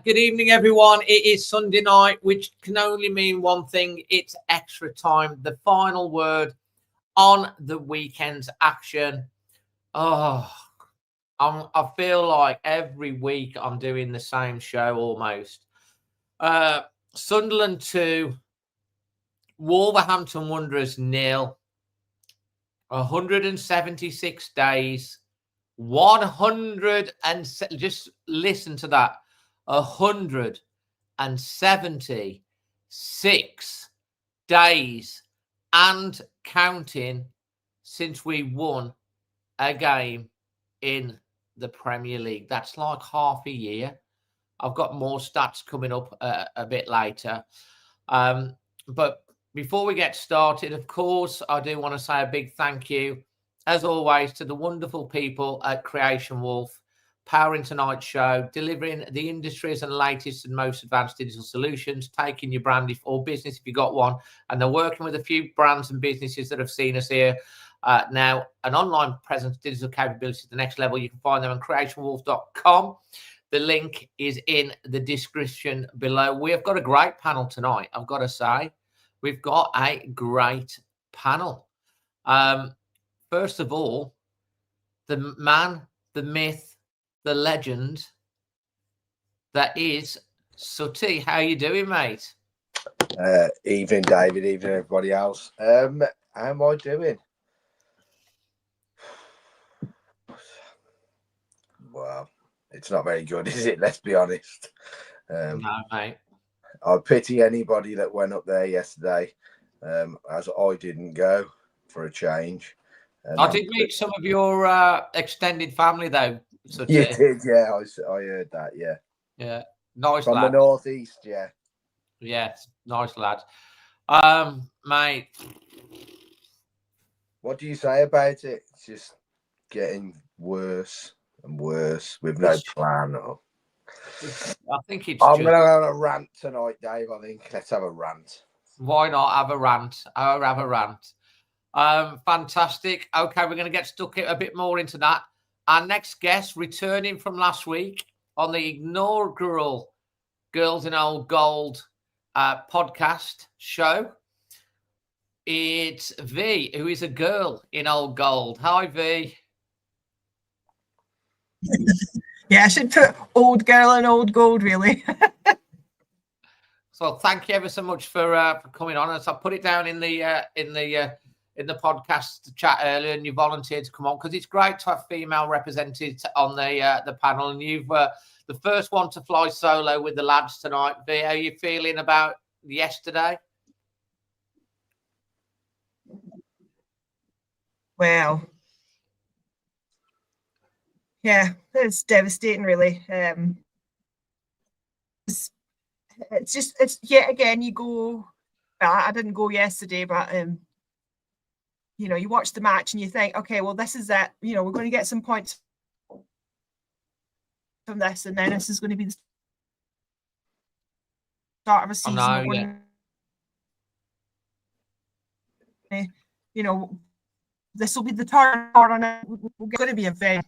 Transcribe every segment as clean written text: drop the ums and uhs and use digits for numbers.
Good evening, everyone. It is Sunday night, which can only mean one thing. It's extra time. The final word on the weekend's action. Oh, I feel like every week I'm doing the same show almost. Sunderland 2, Wolverhampton Wanderers 0. 176 days. 100 and just listen to that. 176 days and counting since we won a game in the Premier League. That's like half a year. I've got more stats coming up a bit later. But before we get started, of course, I do want to say a big thank you, as always, to the wonderful people at Creation Wolf, powering tonight's show, delivering the industry's and latest and most advanced digital solutions, taking your brand or business if you got one. And they're working with a few brands and businesses that have seen us here. Now, an online presence, digital capability at the next level. You can find them on creationwolf.com. The link is in the description below. We have got a great panel tonight, I've got to say. We've got a great panel. First of all, the man, the myth, the legend that is Sutty. How you doing, mate? Evening, David. Evening, everybody else. How am I doing? Well, it's not very good, is it? Let's be honest. No, mate. I pity anybody that went up there yesterday, as I didn't go for a change. And I did meet some of your extended family, though. Sutty. You did, yeah. I heard that, yeah. Yeah, nice from lad. the northeast, yeah. Yes, nice lad. Mate. What do you say about it? It's just getting worse and worse with no plan. I think it's. I'm going to have a rant tonight, Dave. I think let's have a rant. Why not have a rant? I'll have a rant. Fantastic. Okay, we're going to get stuck a bit more into that. Our next guest, returning from last week on the inaugural Girls in Old Gold podcast show, it's V, who is a girl in old gold. Hi, V. Yeah, I should put old girl and old gold, really. So thank you ever so much for coming on. As I put it down in the podcast chat earlier, and you volunteered to come on because it's great to have female represented on the panel. And you've the first one to fly solo with the lads tonight. V, how are you feeling about yesterday? Well, yeah, it's devastating, really. It's yet again, you go, I didn't go yesterday, but, you know, you watch the match and you think, okay, well, this is it. You know, we're going to get some points from this, and then this is going to be the start of a season. You know, this will be the turn on it. We're going to be a very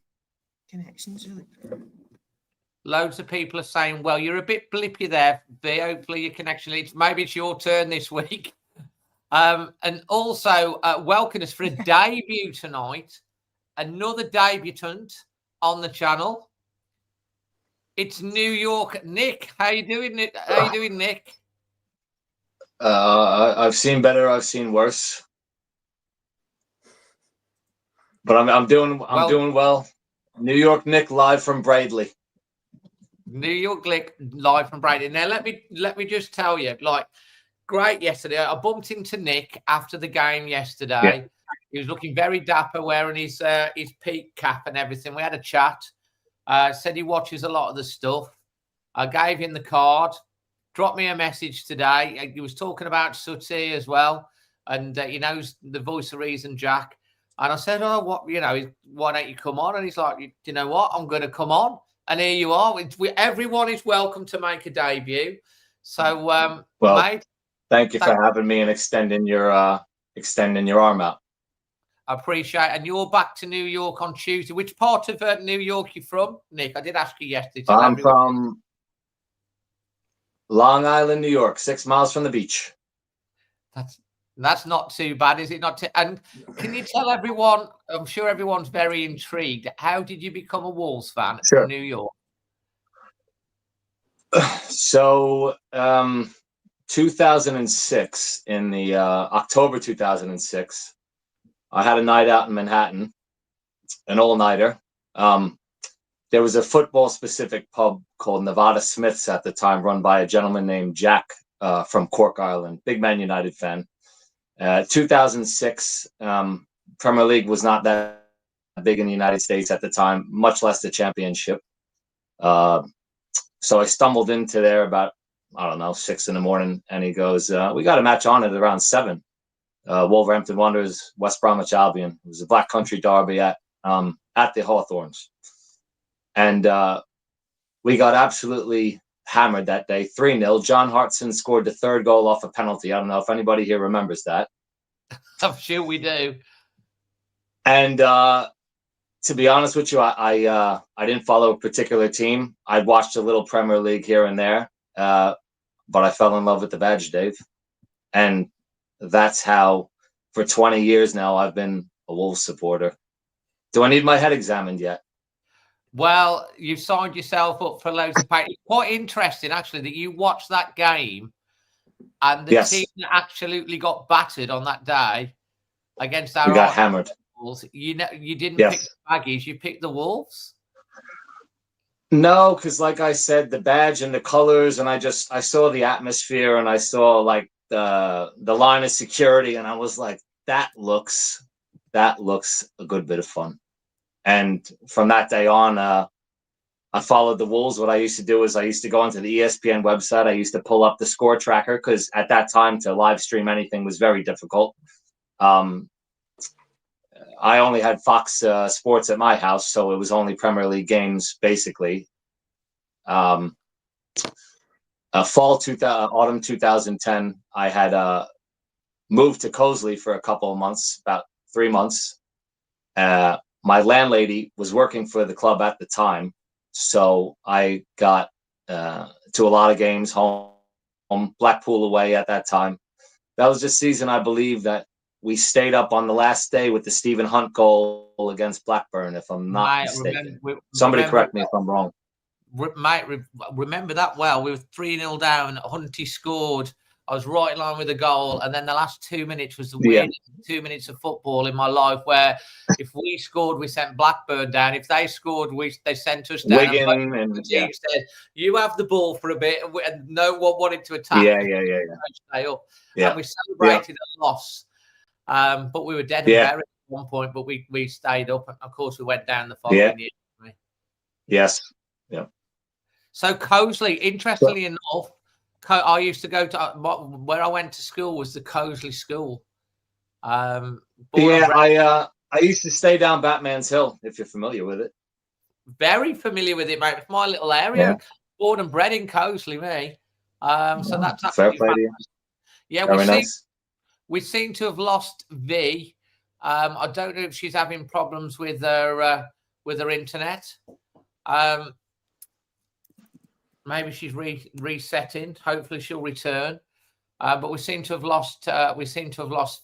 connections, really. Loads of people are saying, well, you're a bit blippy there, V. Hopefully your connection, maybe it's your turn this week. And also welcome us for a debut tonight. Another debutant on the channel. It's New York Nick. How you doing, Nick? How you doing, Nick? I've seen better. I've seen worse. But I'm doing well. New York Nick live from Bradley. New York Nick live from Bradley. Now let me just tell you, like, great yesterday. I bumped into Nick after the game yesterday. Yeah. He was looking very dapper, wearing his peak cap and everything. We had a chat. Said he watches a lot of the stuff. I gave him the card. Dropped me a message today. He was talking about Sutty as well, and he knows the voice of reason, Jack. And I said, "Oh, what? You know, why don't you come on?" And he's like, "You know what? I'm going to come on." And here you are. Everyone is welcome to make a debut. So, well, mate, thank you for having me and extending your arm out. I appreciate it. And you're back to New York on Tuesday. Which part of New York you from, Nick? I did ask you yesterday. Long Island, New York, 6 miles from the beach. That's not too bad, is it not? And can you tell everyone, I'm sure everyone's very intrigued, how did you become a Wolves fan from New York? So 2006, in the October 2006, I had a night out in Manhattan, an all-nighter. There was a football-specific pub called Nevada Smith's at the time, run by a gentleman named Jack from Cork Island, big Man United fan. 2006, Premier League was not that big in the United States at the time, much less the championship. So I stumbled into there about, I don't know, 6 a.m, and he goes, we got a match on at around 7. Wolverhampton Wanderers, West Bromwich Albion. It was a Black Country derby at the Hawthorns. And we got absolutely hammered that day, 3-0. John Hartson scored the 3rd goal off a penalty. I don't know if anybody here remembers that. I'm sure we do. And to be honest with you, I didn't follow a particular team. I'd watched a little Premier League here and there, but I fell in love with the badge, Dave. And that's how, for 20 years now, I've been a Wolves supporter. Do I need my head examined yet? Well, you've signed yourself up for loads of pain. It's quite interesting, actually, that you watched that game and the team that absolutely got battered on that day against our... We got hammered. You didn't pick the Baggies, you picked the Wolves? No, because like I said, the badge and the colors, and I saw the atmosphere, and I saw like the line of security, and I was like, that looks a good bit of fun. And from that day on, I followed the Wolves. What I used to do is I used to go onto the ESPN website. I used to pull up the score tracker, because at that time to live stream anything was very difficult. I only had Fox Sports at my house, so it was only Premier League games, basically. Autumn 2010, I had moved to Cosley for a couple of months, about 3 months. My landlady was working for the club at the time, so I got to a lot of games, home Blackpool away at that time. That was the season, I believe, that we stayed up on the last day with the Stephen Hunt goal against Blackburn, if I'm not mistaken. Somebody correct me if I'm wrong. Remember that well. We were 3-0 down. Hunty scored. I was right in line with the goal. And then the last 2 minutes was the weirdest 2 minutes of football in my life, where if we scored, we sent Blackburn down. If they scored, they sent us down. Wigan and the team said, you have the ball for a bit. And no one wanted to attack. Stay up. And we celebrated a loss. But we were dead and buried at one point, but we stayed up. And of course, we went down the following year. Yes. Yeah. So Cosley, interestingly enough, I used to go to where I went to school was the Cosley School. I used to stay down Batman's Hill, if you're familiar with it. Very familiar with it, mate. It's my little area. Yeah. Born and bred in Cosley, me. So that's absolutely fantastic. Yeah, we seem to have lost V. I don't know if she's having problems with her internet. Maybe she's resetting. Hopefully she'll return. But we seem to have lost.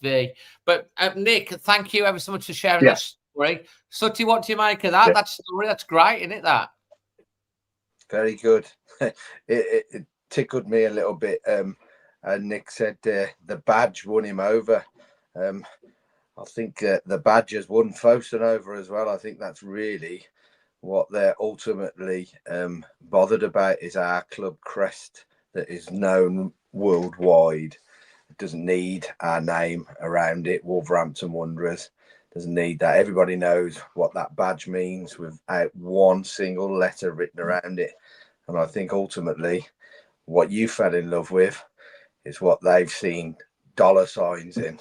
V. But Nick, thank you ever so much for sharing that story. Sutty, what do you make of that? Yeah. That story, that's great, isn't it? That very good. It tickled me a little bit. And Nick said the badge won him over. I think the Badgers won Fosun over as well. I think that's really what they're ultimately bothered about, is our club crest that is known worldwide. It doesn't need our name around it. Wolverhampton Wanderers doesn't need that. Everybody knows what that badge means without one single letter written around it. And I think ultimately what you fell in love with is what they've seen dollar signs in.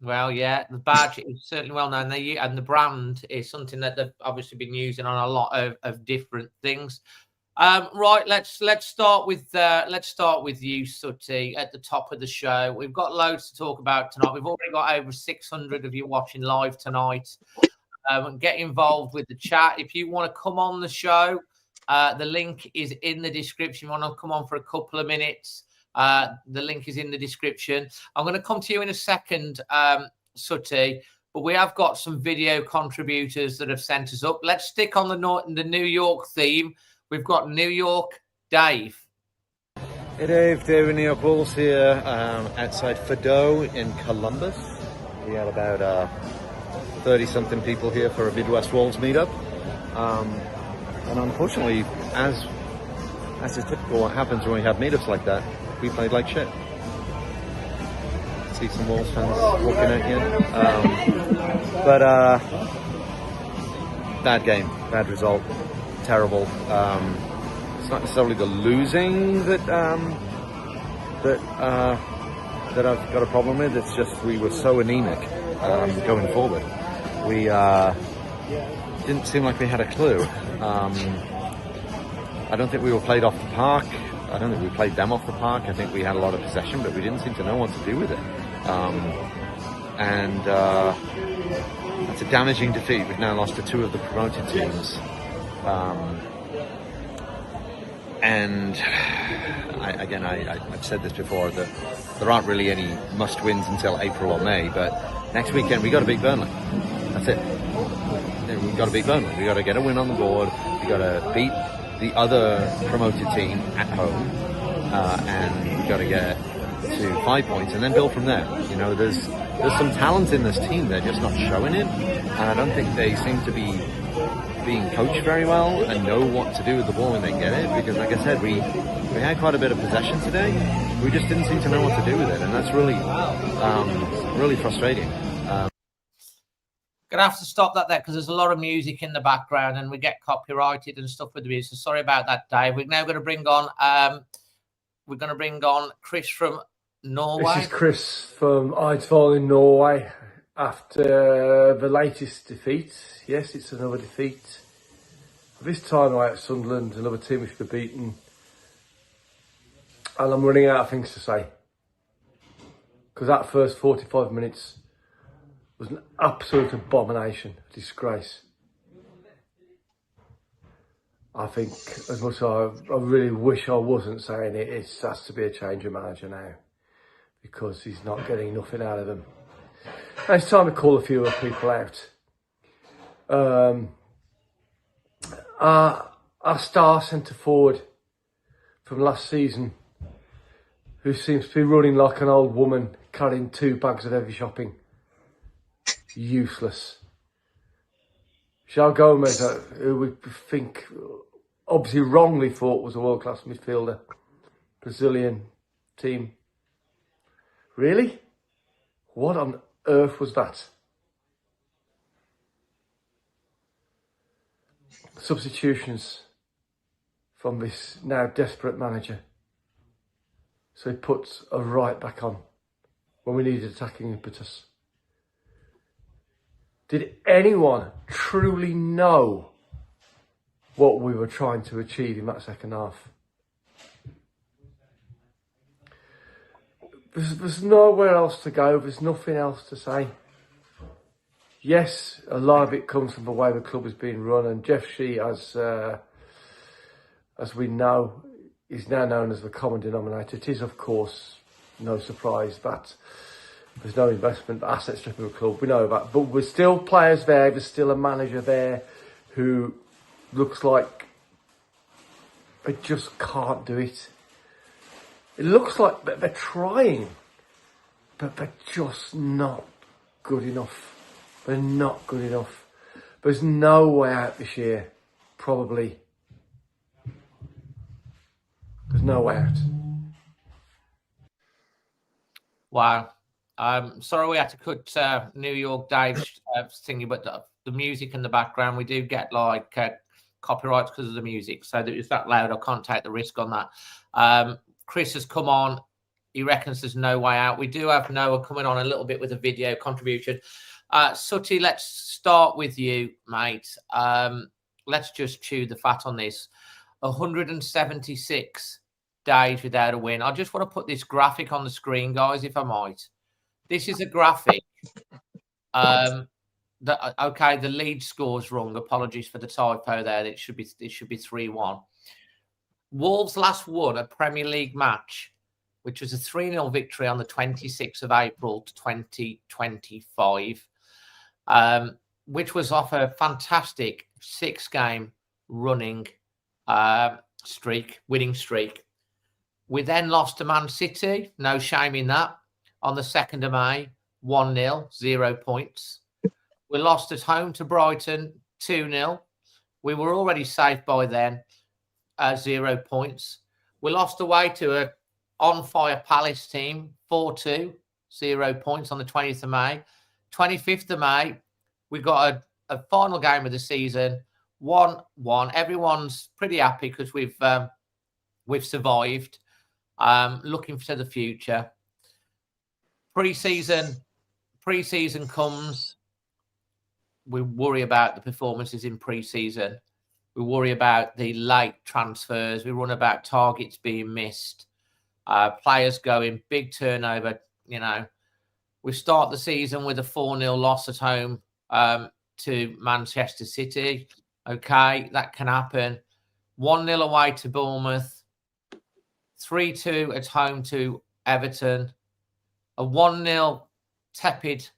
Well, yeah, the badge is certainly well known. And the brand is something that they've obviously been using on a lot of different things. Right, let's start with you, Sutty, at the top of the show. We've got loads to talk about tonight. We've already got over 600 of you watching live tonight. Get involved with the chat if you want to come on the show. The link is in the description. You want to come on for a couple of minutes? The link is in the description. I'm going to come to you in a second, Sutty, but we have got some video contributors that have sent us up. Let's stick on the New York theme. We've got New York Dave. Hey Dave, David New York Wolves here outside Fido in Columbus. We had about 30-something people here for a Midwest Wolves meetup. And unfortunately, as is typical what happens when we have meetups like that, we played like shit. See some Wolves fans walking out here. But bad game, bad result, terrible. It's not necessarily the losing that I've got a problem with. It's just we were so anemic going forward. We didn't seem like we had a clue. I don't think we were played off the park. I don't think we played them off the park. I think we had a lot of possession, but we didn't seem to know what to do with it. That's a damaging defeat. We've now lost to 2 of the promoted teams. I've said this before, that there aren't really any must-wins until April or May, but next weekend we got to beat Burnley. That's it. We've got to beat Burnley. We've got to get a win on the board. We've got to beat the other promoted team at home, and we've got to get to 5 points and then build from there. You know, there's some talent in this team. They're just not showing it, and I don't think they seem to be being coached very well and know what to do with the ball when they get it, because like I said, we had quite a bit of possession today. We just didn't seem to know what to do with it, and that's really frustrating. Gonna have to stop that there because there's a lot of music in the background and we get copyrighted and stuff with the music. So sorry about that, Dave. We're now going to bring on Chris from Norway. This is Chris from Eidsvoll in Norway. After the latest defeat, yes, it's another defeat. This time away at Sunderland, another team we should have beaten. And I'm running out of things to say. Because that first 45 minutes was an absolute abomination, a disgrace. I think, as much as I really wish I wasn't saying it, it has to be a change of manager now, because he's not getting nothing out of them. And it's time to call a few of people out. Our star centre forward from last season, who seems to be running like an old woman carrying 2 bags of heavy shopping. Useless. João Gomez, who we think, obviously wrongly thought was a world-class midfielder. Brazilian team. Really? What on earth was that? Substitutions from this now desperate manager. So he puts a right back on when we needed attacking impetus. Did anyone truly know what we were trying to achieve in that second half? There's nowhere else to go. There's nothing else to say. Yes, a lot of it comes from the way the club is being run, and Jeff Shee, as we know, is now known as the common denominator. It is, of course, no surprise that there's no investment, asset stripping of the club. We know that, but there's still players there. There's still a manager there who looks like they just can't do it. It looks like they're trying, but they're just not good enough. They're not good enough. There's no way out this year, probably. There's no way out. Wow. Sorry we had to cut New York Dave's thingy, but the music in the background, we do get like copyrights because of the music. So if it's that loud, I can't take the risk on that. Chris has come on. He reckons there's no way out. We do have Noah coming on a little bit with a video contribution. Sutty, let's start with you, mate. Let's just chew the fat on this. 176 days without a win. I just want to put this graphic on the screen, guys, if I might. This is a graphic Okay, the lead score's wrong. Apologies for the typo there. It should be 3-1. Wolves last won a Premier League match, which was a 3-0 victory on the 26th of April 2025, which was off a fantastic 6-game running winning streak. We then lost to Man City, no shame in that, on the 2nd of May, 1-0, 0 points. We lost at home to Brighton, 2-0. We were already safe by then, 0 points. We lost away to a on-fire Palace team, 4-2, 0 points on the 20th of May. 25th of May, we got a final game of the season, 1-1. Everyone's pretty happy because we've survived. Looking to the future. Pre-season comes. We worry about the performances in pre-season. We worry about the late transfers. We run about targets being missed. Players going, big turnover. We start the season with a 4-0 loss at home to Manchester City. Okay, that can happen. 1-0 away to Bournemouth. 3-2 at home to Everton. A 1-0 tepid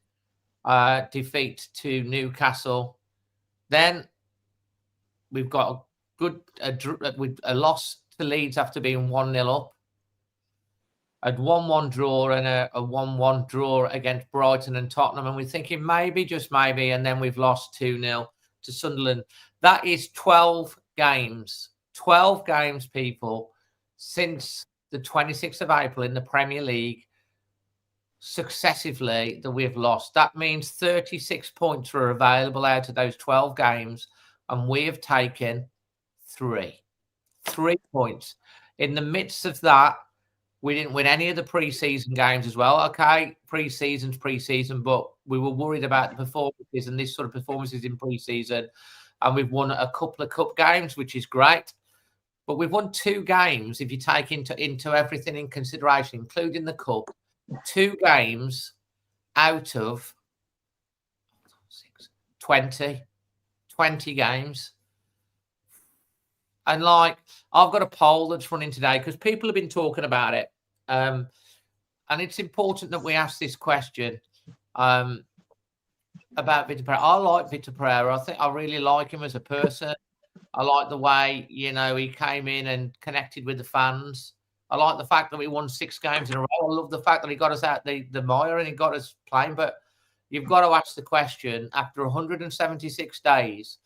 defeat to Newcastle. Then we've got a loss to Leeds after being 1-0 up. A 1-1 draw and a 1-1 draw against Brighton and Tottenham. And we're thinking maybe, just maybe, and then we've lost 2-0 to Sunderland. That is 12 games. 12 games, people, since the 26th of April in the Premier League, successively, that we've lost. That means 36 points are available out of those 12 games, and we have taken 3 points. In the midst of that, we didn't win any of the pre-season games as well. Okay, pre-season's pre-season, but we were worried about the performances and this sort of performances in pre-season, and we've won a couple of cup games, which is great. But we've won 2 games, if you take into everything in consideration, including the cup, 2 games out of 20 games. And I've got a poll that's running today because people have been talking about it. And it's important that we ask this question about Vitor Pereira. I like Vitor Pereira. I really like him as a person. I like the way, he came in and connected with the fans. I like the fact that we won 6 games in a row. I love the fact that he got us out the mire and he got us playing. But you've got to ask the question, after 176 days,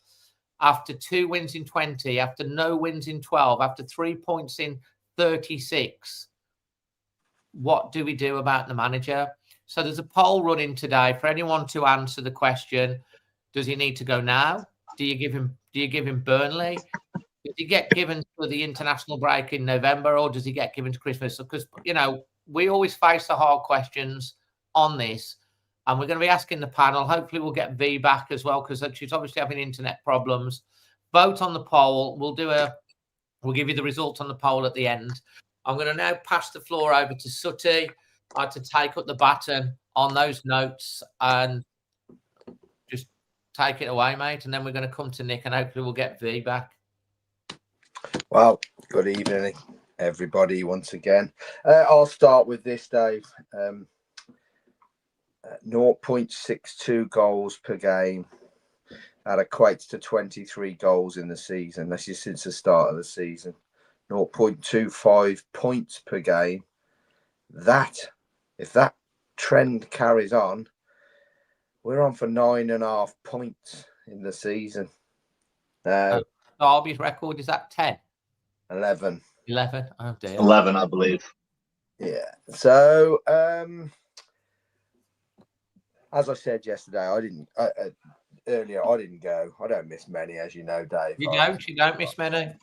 after 2 wins in 20, after no wins in 12, after 3 points in 36, what do we do about the manager? So there's a poll running today for anyone to answer the question, does he need to go now? Do you give him Burnley? Does he get given for the international break in November, or does he get given to Christmas? Because, we always face the hard questions on this, and we're going to be asking the panel. Hopefully we'll get V back as well, because she's obviously having internet problems. Vote on the poll. We'll give you the results on the poll at the end. I'm going to now pass the floor over to Sutty to take up the baton on those notes and just take it away, mate. And then we're going to come to Nick, and hopefully we'll get V back. Well, good evening, everybody, once again. I'll start with this, Dave. 0.62 goals per game. That equates to 23 goals in the season. That's just since the start of the season. 0.25 points per game. If that trend carries on, we're on for 9.5 points in the season. Derby's record is at 10. 11. 11. Oh dear. 11, I believe. Yeah. So, as I said yesterday, earlier I didn't go. I don't miss many, as you know, Dave. You don't miss many.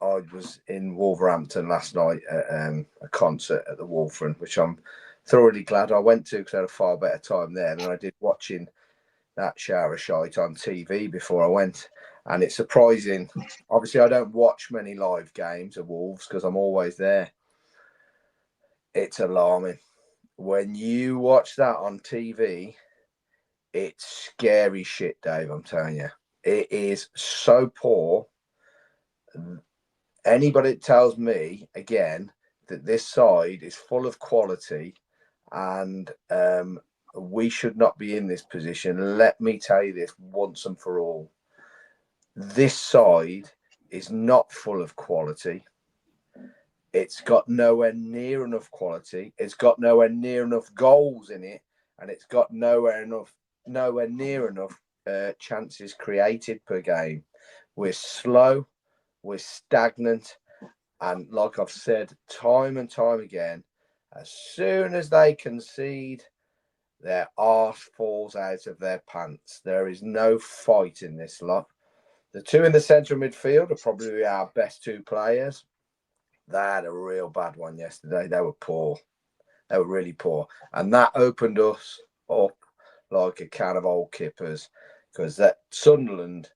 I was in Wolverhampton last night at a concert at the Wolfront, which I'm thoroughly glad I went to because I had a far better time there than I did watching that shower shite on TV before I went. And it's surprising. Obviously, I don't watch many live games of Wolves because I'm always there. It's alarming. When you watch that on TV, it's scary shit, Dave. I'm telling you, it is so poor. Anybody that tells me again that this side is full of quality and we should not be in this position, let me tell you this once and for all. This side is not full of quality. It's got nowhere near enough quality. It's got nowhere near enough goals in it, and it's got nowhere near enough chances created per game. We're slow, we're stagnant, and like I've said time and time again, as soon as they concede, their arse falls out of their pants. There is no fight in this lot. The two in the centre of midfield are probably our best two players. They had a real bad one yesterday. They were poor. They were really poor. And that opened us up like a can of old kippers, because that Sunderland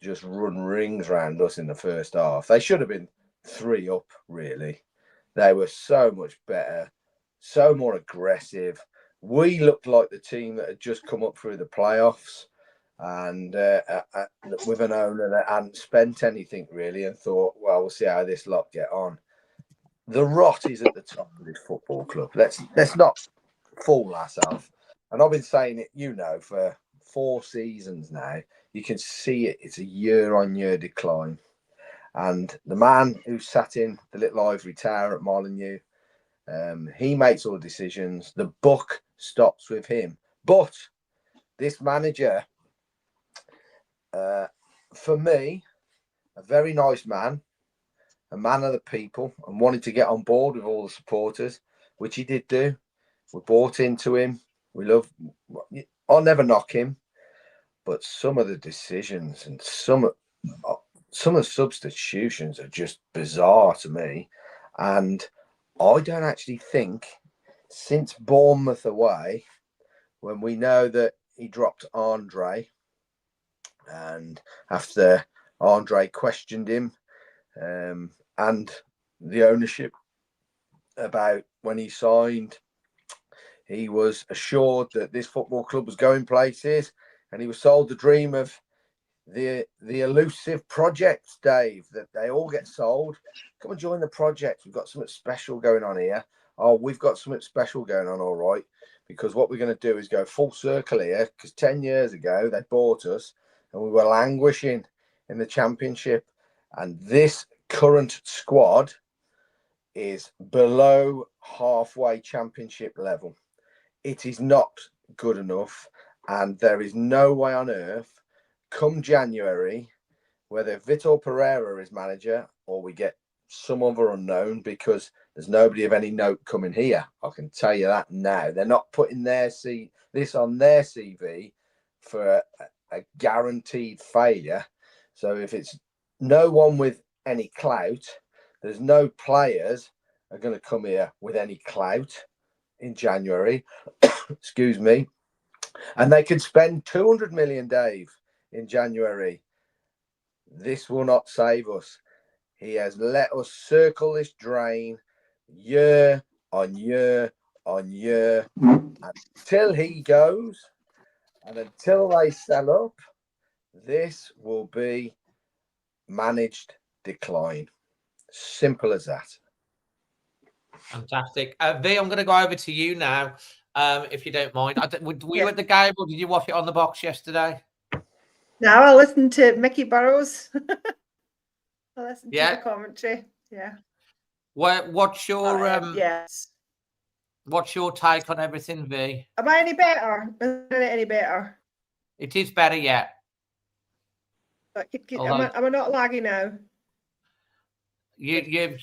just run rings around us in the first half. They should have been 3 up, really. They were so much better, so more aggressive. We looked like the team that had just come up through the playoffs, and with an owner that hadn't spent anything really, and thought, well, we'll see how this lot get on. The rot is at the top of this football club. Let's not fool ourselves. And I've been saying it, for 4 seasons now. You can see it. It's a year-on-year decline. And the man who sat in the little ivory tower at Molineux, he makes all the decisions. The buck stops with him. But this manager, for me, a very nice man, a man of the people, and wanted to get on board with all the supporters, which he did do. We bought into him. I'll never knock him, but some of the decisions and some of the substitutions are just bizarre to me. And I don't actually think, since Bournemouth away, when we know that he dropped Andre, and after Andre questioned him and the ownership about when he signed, he was assured that this football club was going places, and he was sold the dream of the elusive project, Dave, that they all get sold. Come and join the project. We've got something special going on here. Oh, we've got something special going on, all right, because what we're going to do is go full circle here, because 10 years ago they bought us and we were languishing in the Championship, and this current squad is below halfway Championship level. It is not good enough, and there is no way on earth, come January, whether Vitor Pereira is manager or we get some other unknown, because there's nobody of any note coming here. I can tell you that now. They're not putting this on their CV for a guaranteed failure. So if it's no one with any clout, there's no players are going to come here with any clout in January. Excuse me. And they could spend 200 million, Dave, in January. This will not save us. He has let us circle this drain year on year on year until he goes, and until they sell up. This will be managed decline. Simple as that. Fantastic. V, I'm going to go over to you now, if you don't mind. Were you at the game, or did you watch it on the box yesterday? No, I listened to Mickey Burrows. I listened to the commentary. Yeah. What's your yes. What's your take on everything, V? Am I any better? Is it any better? It is better, yeah. Am I not laggy now? You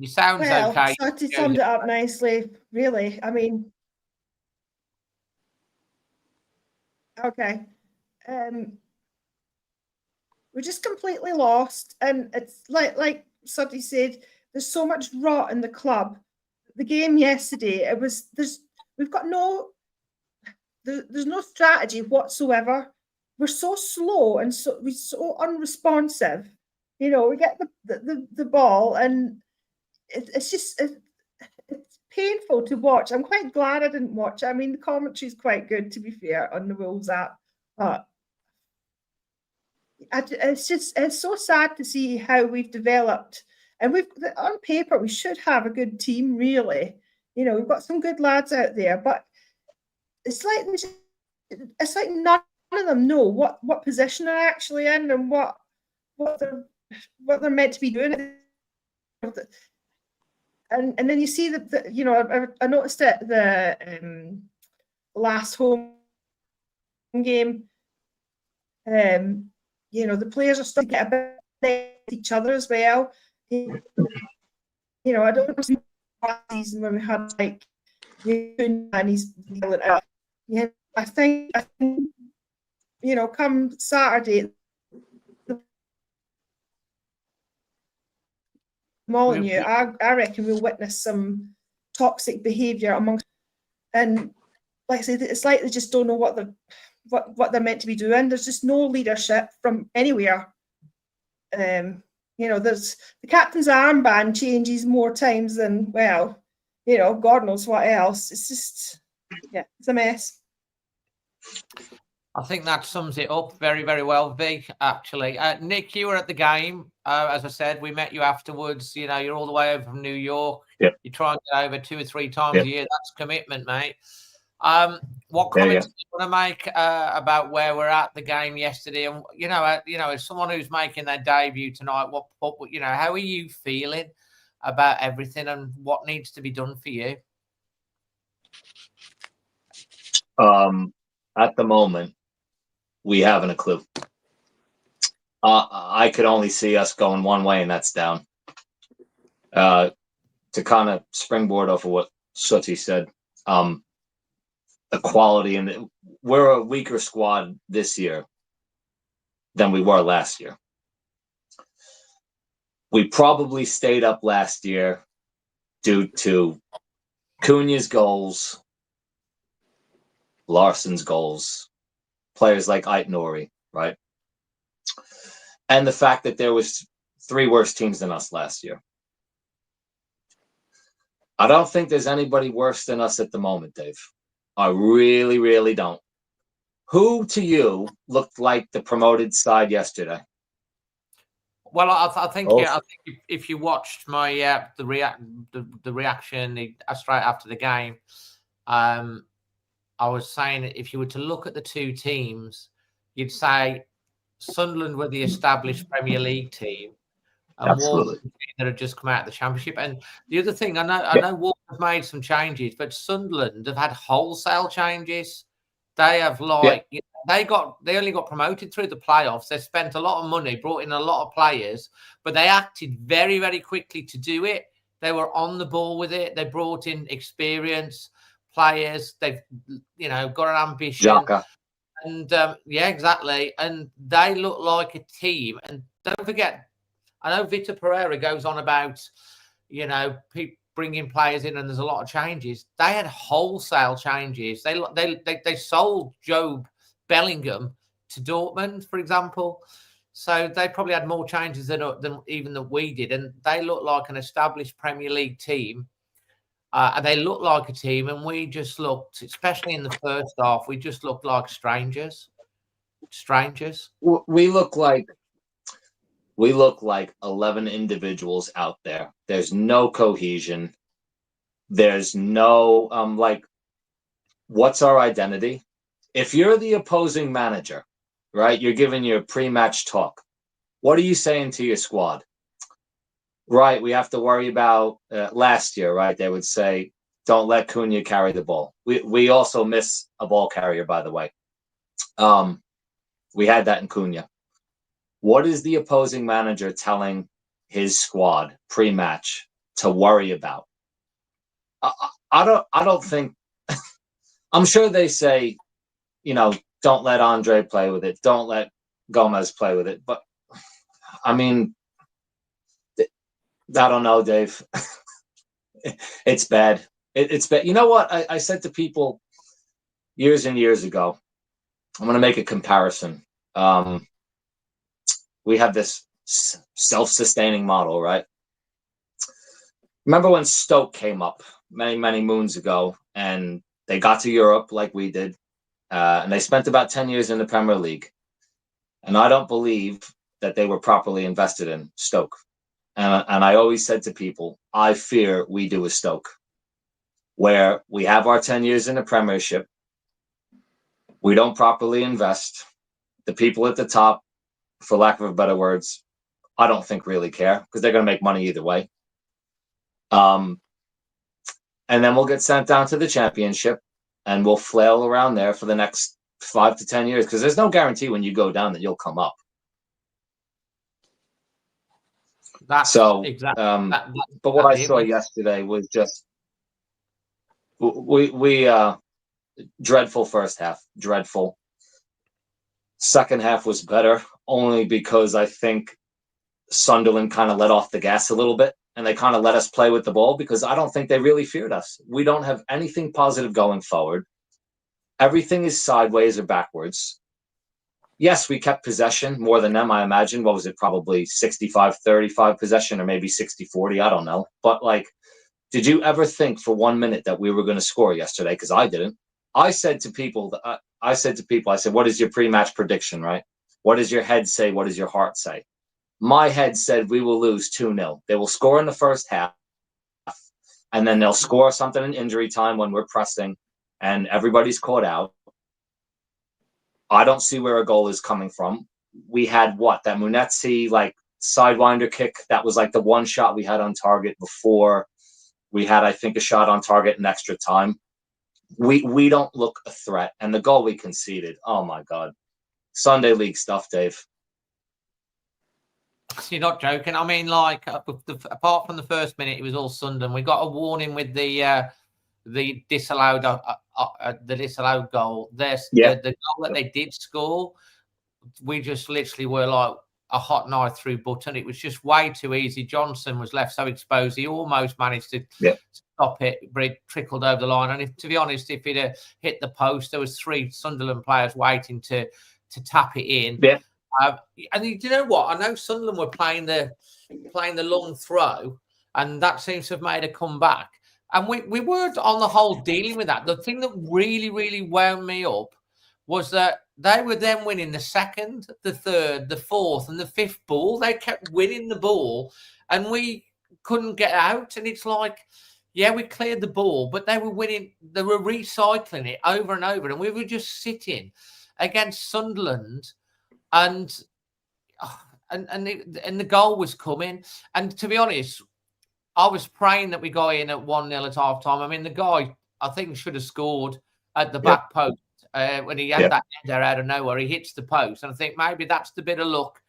sound okay. Sutty summed it up nicely, really. I mean, okay. We're just completely lost, and it's like Sutty said, there's so much rot in the club. The game yesterday, we've got there's no strategy whatsoever. We're so slow and we're so unresponsive. We get the ball, and it's just painful to watch. I'm quite glad I didn't watch it. I mean, the commentary is quite good, to be fair, on the Wolves app. But it's so sad to see how we've developed. And on paper, we should have a good team, really. You know, we've got some good lads out there, but it's like none of them know what position they're actually in and what they're meant to be doing. And then you see that, you know, I noticed it the last home game. You know, the players are starting to get a bit each other as well. You know, I don't see last season when we had like and he's yelling out. Yeah, I think you know, come Saturday, Molyneux, I reckon we'll witness some toxic behaviour amongst, and like I said, it's like they just don't know what they're meant to be doing. There's just no leadership from anywhere. You know, there's the captain's armband changes more times than, well, you know, God knows what else. It's just, yeah, it's a mess. I think that sums it up very, very well, V, actually. Nick, you were at the game. As I said, we met you afterwards. You know, you're all the way over from New York. Yep. You try and get over 2 or 3 times a year. That's commitment, mate. What comments do you want to make about where we're at the game yesterday? And, you know, as someone who's making their debut tonight, you know, how are you feeling about everything and what needs to be done for you? At the moment, we haven't a clue. I could only see us going one way, and that's down. To kind of springboard off of what Sutty said, the quality, and we're a weaker squad this year than we were last year. We probably stayed up last year due to Cunha's goals, Larsson's goals, players like Ait-Nouri, right? And the fact that there was 3 worse teams than us last year. I don't think there's anybody worse than us at the moment, Dave. I really, really don't. Who to you looked like the promoted side yesterday? Well, I think if you watched my the reaction straight after the game, I was saying if you were to look at the 2 teams, you'd say Sunderland were the established Premier League team, and Wolves that had just come out of the Championship. And the other thing, I know Wolves have made some changes, but Sunderland have had wholesale changes. They have you know, they only got promoted through the playoffs. They spent a lot of money, brought in a lot of players, but they acted very, very quickly to do it. They were on the ball with it. They brought in experience players. They've, you know, got an ambition. Jaka. And yeah, exactly. And they look like a team. And don't forget, I know Vitor Pereira goes on about, you know, bringing players in, and there's a lot of changes. They had wholesale changes. They sold Job Bellingham to Dortmund, for example. So they probably had more changes than even that we did. And they look like an established Premier League team. And they look like a team, and we just looked, especially in the first half, we just looked like strangers. We look like 11 individuals out there. There's no cohesion. There's no like, what's our identity? If you're the opposing manager, right, you're giving your pre-match talk. What are you saying to your squad? Right, we have to worry about last year, right? They would say, don't let Cunha carry the ball. We also miss a ball carrier, by the way. We had that in Cunha. What is the opposing manager telling his squad pre-match to worry about? I don't think. I'm sure they say, you know, don't let Andre play with it. Don't let Gomez play with it. But I mean, I don't know, Dave. It's bad. It's bad. You know what? I said to people years and years ago, I'm going to make a comparison. We have this self-sustaining model, right? Remember when Stoke came up many, many moons ago, and they got to Europe like we did, and they spent about 10 years in the Premier League. And I don't believe that they were properly invested in Stoke. And I always said to people, I fear we do a Stoke, where we have our 10 years in the Premiership. We don't properly invest. The people at the top, for lack of better words, I don't think really care, because they're going to make money either way. And then we'll get sent down to the Championship, and we'll flail around there for the next 5 to 10 years, because there's no guarantee when you go down that you'll come up. That's So, exactly. but what I saw yesterday was just we dreadful first half, dreadful. Second half was better, only because I think Sunderland kind of let off the gas a little bit, and they kind of let us play with the ball, because I don't think they really feared us. We don't have anything positive going forward. Everything is sideways or backwards. Yes, we kept possession more than them, I imagine. What was it? Probably 65-35 possession, or maybe 60-40. I don't know. But, like, did you ever think for 1 minute that we were going to score yesterday? Because I didn't. I said to people, I said, what is your pre-match prediction, right? What does your head say? What does your heart say? My head said we will lose 2-0. They will score in the first half, and then they'll score something in injury time when we're pressing and everybody's caught out. I don't see where a goal is coming from. We had that Munetsi, like, sidewinder kick. That was like the one shot we had on target before we had, I think, a shot on target in extra time. We don't look a threat. And the goal we conceded, oh my God. Sunday league stuff, Dave. You're not joking. I mean, like, apart from the first minute, it was all Sunderland. We got a warning with the disallowed goal. The goal that they did score, we just literally were like a hot knife through butter. It was just way too easy. Johnson was left so exposed. He almost managed to stop it, but it trickled over the line. And to be honest, if it had hit the post, there was 3 Sunderland players waiting to tap it in. Yeah. And you know what? I know Sunderland were playing the long throw, and that seems to have made a comeback. And we were, on the whole, dealing with that. The thing that really, really wound me up was that they were then winning the second, the third, the fourth, and the fifth ball. They kept winning the ball, and we couldn't get out. And it's like, yeah, we cleared the ball, but they were winning. They were recycling it over and over, and we were just sitting against Sunderland, and the goal was coming. And to be honest, I was praying that we got in at 1-0 at half time. I mean, the guy, I think, should have scored at the back post when he had that header out of nowhere. He hits the post, and I think maybe that's the bit of luck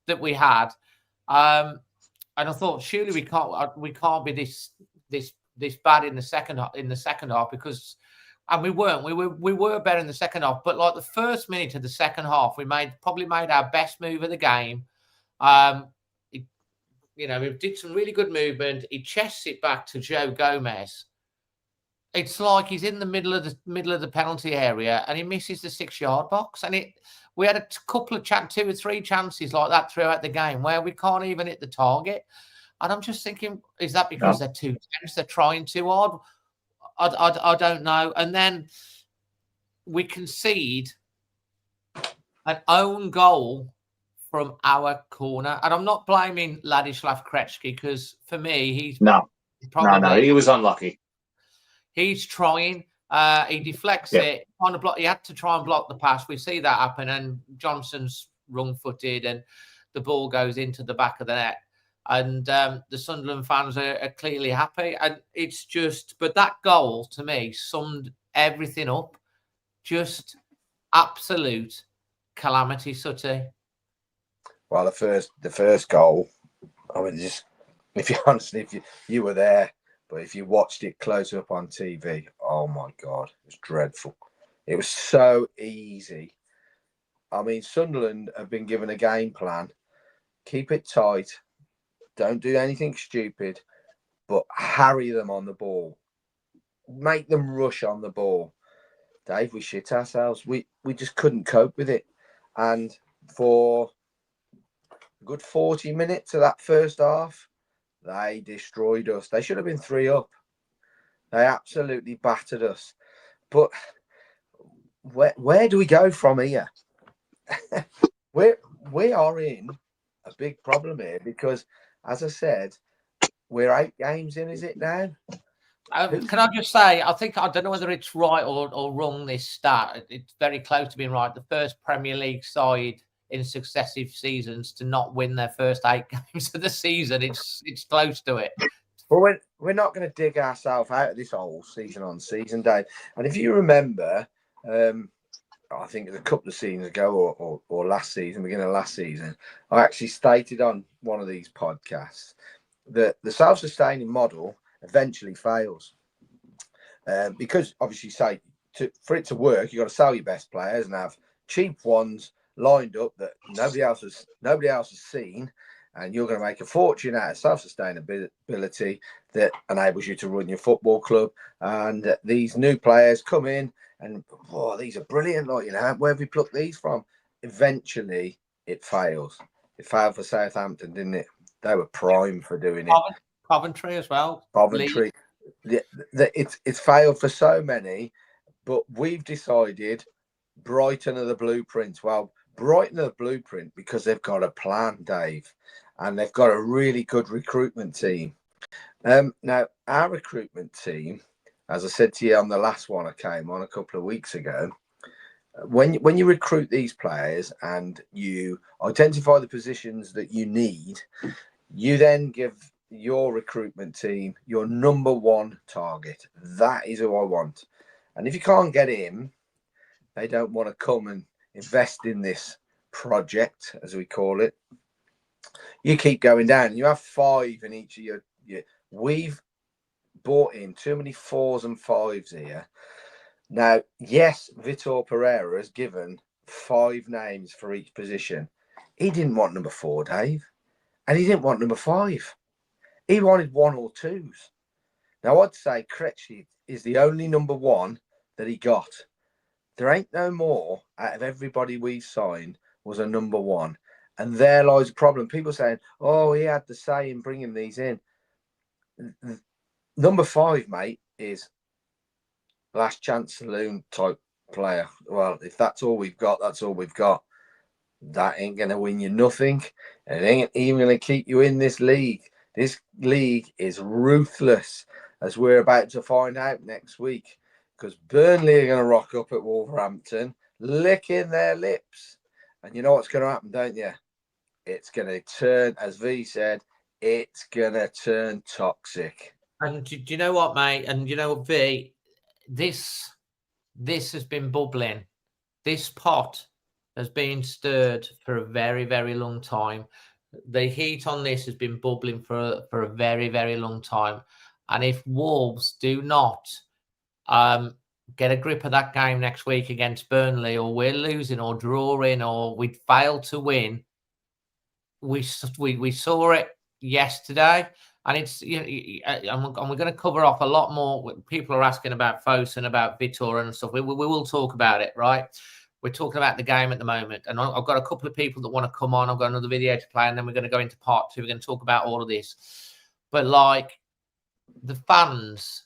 that we had. And I thought, surely we can't be this bad in the second half, because, and we weren't. We were better in the second half, but like the first minute of the second half, we probably made our best move of the game. We did some really good movement. He chests it back to Joe Gomez. It's like he's in the middle of the penalty area, and he misses the 6-yard box. And we had a couple of 2 or 3 chances like that throughout the game where we can't even hit the target. And I'm just thinking, is that because they're too tense? They're trying too hard? I don't know. And then we concede an own goal from our corner. And I'm not blaming Ladislav Krejci, because for me, he was unlucky. He's trying. He deflects it. He had to try and block the pass. We see that happen, and Johnson's wrong-footed, and the ball goes into the back of the net. And the Sunderland fans are clearly happy. And it's just, but that goal to me summed everything up. Just absolute calamity, Sutty. Well, the first goal, I mean, just if you were there, but if you watched it close up on TV, oh my God, it was dreadful. It was so easy. I mean, Sunderland have been given a game plan. Keep it tight. Don't do anything stupid, but harry them on the ball. Make them rush on the ball. Dave, we shit ourselves. We just couldn't cope with it. And for a good 40 minutes of that first half, they destroyed us. They should have been 3 up. They absolutely battered us. But where do we go from here? we are in a big problem here because, as I said, we're 8 games in. Is it now? Can I just say, I don't know whether it's right or wrong, this stat. It's very close to being right. The first Premier League side in successive seasons to not win their first 8 games of the season. It's close to it. Well, we're not going to dig ourselves out of this hole season on season, Dave. And if you remember, I think it was a couple of seasons ago or last season, beginning of last season, I actually stated on one of these podcasts that the self-sustaining model eventually fails. Because obviously, for it to work, you've got to sell your best players and have cheap ones lined up that nobody else has seen, and you're going to make a fortune out of self-sustainability that enables you to run your football club. And these new players come in and, these are brilliant, like, where have we plucked these from? Eventually it fails. It failed for Southampton, didn't it? They were prime for doing it. Coventry as well. Coventry. It's failed for so many, but we've decided Brighton are the blueprint. Well, Brighton are the blueprint because they've got a plan, Dave, and they've got a really good recruitment team. Now, our recruitment team, as I said to you on the last one I came on a couple of weeks ago, when you recruit these players and you identify the positions that you need, you then give your recruitment team your number one target. That is who I want. And if you can't get him, they don't want to come and invest in this project, as we call it. You keep going down. You have 5 in each of your we've bought in too many 4s and 5s here. Now, yes, Vitor Pereira has given 5 names for each position. He didn't want number 4, Dave, and he didn't want number 5. He wanted 1 or 2s. Now, I'd say Krejci is the only number 1 that he got. There ain't no more out of everybody we've signed was a number 1. And there lies a problem. People saying, oh, he had the say in bringing these in. Number 5, mate, is last chance saloon type player. Well, if that's all we've got, that's all we've got. That ain't going to win you nothing. It ain't even going to keep you in this league. This league is ruthless, as we're about to find out next week, because Burnley are going to rock up at Wolverhampton, licking their lips. And you know what's going to happen, don't you? It's going to turn, as V said, it's going to turn toxic. And do you know what, mate? And you know what, V? This has been bubbling. This pot has been stirred for a very, very long time. The heat on this has been bubbling for a very, very long time. And if Wolves do not get a grip of that game next week against Burnley, or we're losing or drawing or we fail to win, we saw it yesterday. And it's and we're going to cover off a lot more. People are asking about Fosun, about Vitor and stuff. We will talk about it, right? We're talking about the game at the moment. And I've got a couple of people that want to come on. I've got another video to play, and then we're going to go into part 2. We're going to talk about all of this. But like the fans,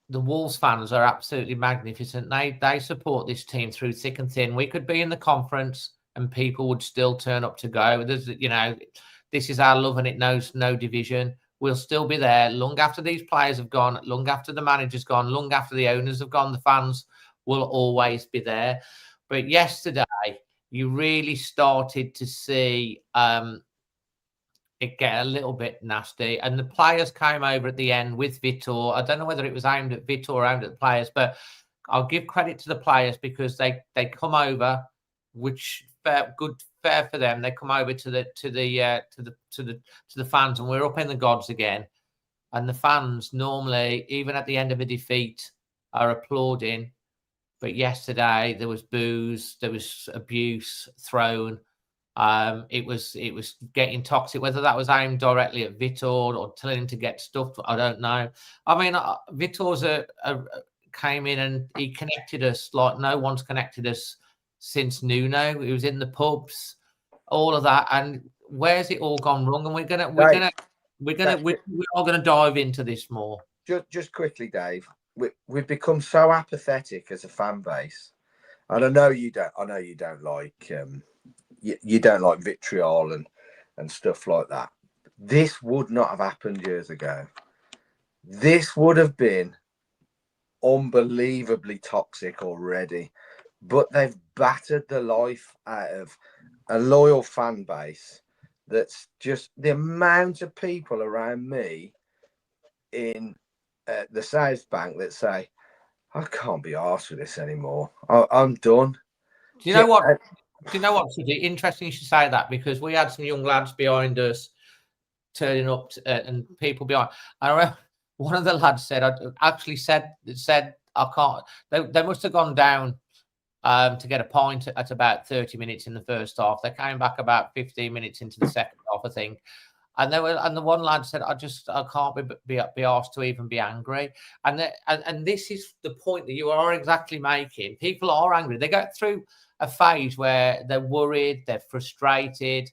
the Wolves fans are absolutely magnificent. They support this team through thick and thin. We could be in the conference and people would still turn up to go. There's, this is our love and it knows no division. We'll still be there long after these players have gone, long after the manager's gone, long after the owners have gone. The fans will always be there. But yesterday, you really started to see it get a little bit nasty. And the players came over at the end with Vitor. I don't know whether it was aimed at Vitor or aimed at the players, but I'll give credit to the players because they come over, which fair for them. They come over to the fans, and we're up in the gods again. And the fans normally, even at the end of a defeat, are applauding. But yesterday there was boos, there was abuse thrown. It was getting toxic. Whether that was aimed directly at Vitor or telling him to get stuffed, I don't know. I mean, Vitor's came in and he connected us like no one's connected us since Nuno. He was in the pubs, all of that. And where's it all gone wrong? And we're all gonna dive into this more. just quickly, Dave. We've become so apathetic as a fan base, and I know you don't. I know you don't like you don't like vitriol and stuff like that. This would not have happened years ago. This would have been unbelievably toxic already, but they've battered the life out of a loyal fan base. That's just the amount of people around me in the South Bank that say, I can't be arsed with this anymore. I'm done. Do you know what? Do you know what, Sutty? Interesting you should say that, because we had some young lads behind us turning up and people behind. I remember one of the lads said, I can't. They must have gone down to get a pint at about 30 minutes in the first half. They came back about 15 minutes into the second half, I think. And the one lad said, I can't be asked to even be angry. And this is the point that you are exactly making. People are angry. They go through a phase where they're worried, they're frustrated,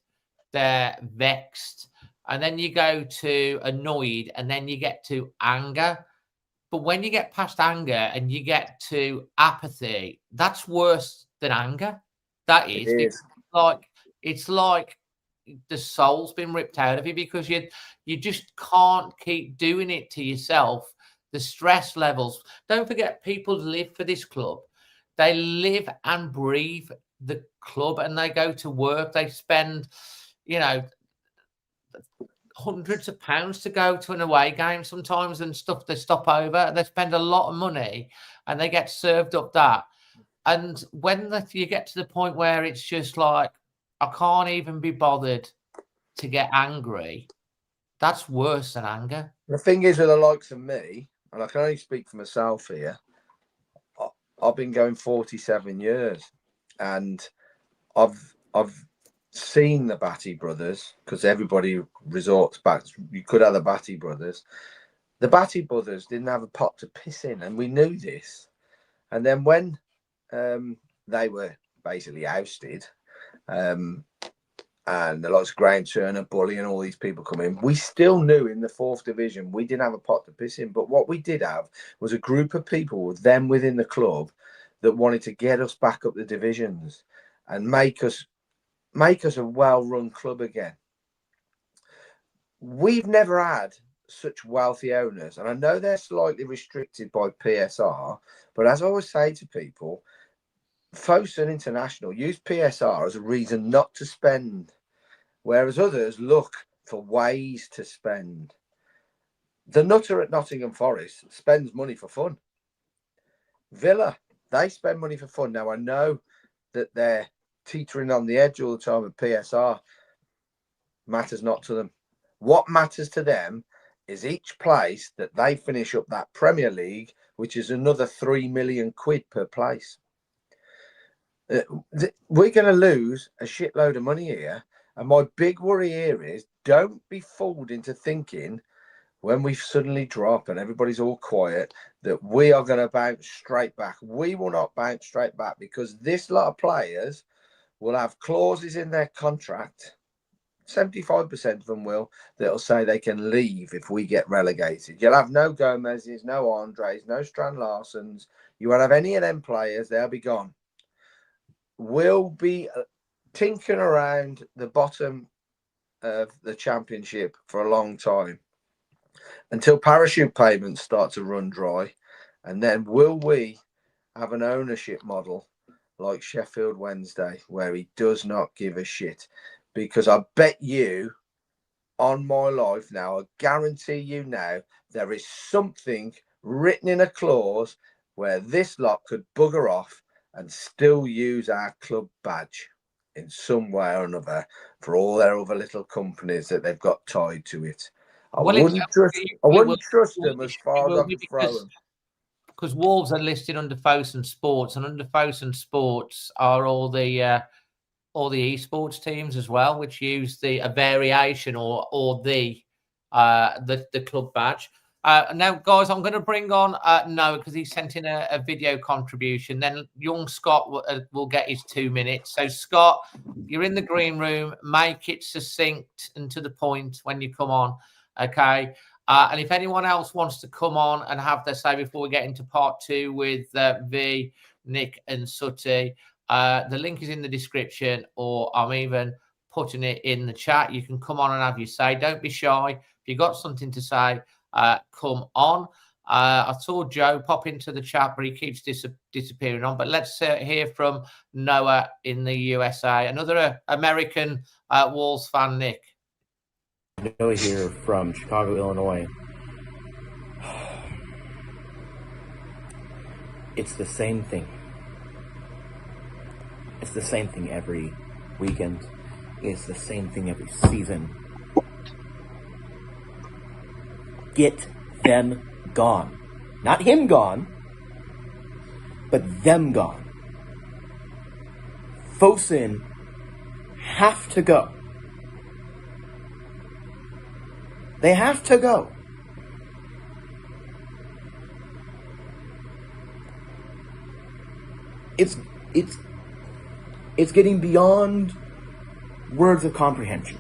they're vexed, and then you go to annoyed, and then you get to anger. But when you get past anger and you get to apathy, that's worse than anger. That is. It's like the soul's been ripped out of you, because you just can't keep doing it to yourself. The stress levels. Don't forget, people live for this club. They live and breathe the club, and they go to work. They spend, hundreds of pounds to go to an away game sometimes and stuff. They stop over. They spend a lot of money, and they get served up that. And when you get to the point where it's just like, I can't even be bothered to get angry, that's worse than anger. The thing is, with the likes of me, and I can only speak for myself here, I've been going 47 years, and I've seen the Batty brothers, because everybody resorts back. You could have the Batty brothers. The Batty brothers didn't have a pot to piss in, and we knew this. And then when they were basically ousted, and the likes of Graham Turner, Bully, and all these people come in, we still knew in the 4th division we didn't have a pot to piss in. But what we did have was a group of people with them within the club that wanted to get us back up the divisions and make us a well-run club again. We've never had such wealthy owners, and I know they're slightly restricted by PSR, but as I always say to people, Fosun International use PSR as a reason not to spend, whereas others look for ways to spend. The nutter at Nottingham Forest spends money for fun. Villa, they spend money for fun. Now, I know that they're teetering on the edge all the time, and PSR matters not to them. What matters to them is each place that they finish up that Premier League, which is another 3 million quid per place. We're going to lose a shitload of money here. And my big worry here is, don't be fooled into thinking when we suddenly drop and everybody's all quiet that we are going to bounce straight back. We will not bounce straight back, because this lot of players will have clauses in their contract. 75% of them will, that'll say they can leave if we get relegated. You'll have no Gomez's, no Andres, no Strand Larsens. You won't have any of them players. They'll be gone. We'll be tinkering around the bottom of the Championship for a long time, until parachute payments start to run dry. And then will we have an ownership model like Sheffield Wednesday, where he does not give a shit? Because I bet you on my life now, I guarantee you now, there is something written in a clause where this lot could bugger off and still use our club badge in some way or another for all their other little companies that they've got tied to it. I wouldn't trust them as far as I can throw them. Because Wolves are listed under Fosun Sports, and under Fosun Sports are all the esports teams as well, which use a variation or the club badge. Now, guys, I'm going to bring on Noah, because he sent in a video contribution. Then young Scott will get his 2 minutes. So, Scott, you're in the green room. Make it succinct and to the point when you come on, okay? And if anyone else wants to come on and have their say before we get into part 2 with V, Nick and Sutty, the link is in the description, or I'm even putting it in the chat. You can come on and have your say. Don't be shy. If you've got something to say, come on. I saw Joe pop into the chat, but he keeps disappearing on. But let's hear from Noah in the USA, another American Wolves fan, Nick. Noah here from Chicago, Illinois. It's the same thing. It's the same thing every weekend. It's the same thing every season. Get them gone. Not him gone, but them gone. Fosun have to go. They have to go. It's getting beyond words of comprehension.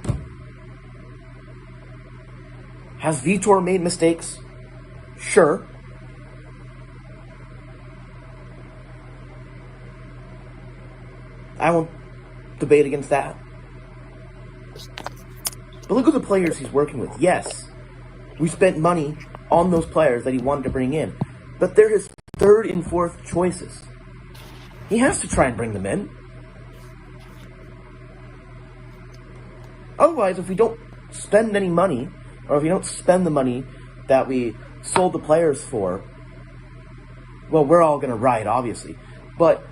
Has Vitor made mistakes? Sure. I won't debate against that. But look at the players he's working with. Yes, we spent money on those players that he wanted to bring in, but they're his third and fourth choices. He has to try and bring them in. Otherwise, if we don't spend any money, or if we don't spend the money that we sold the players for, well, we're all going to riot, obviously. But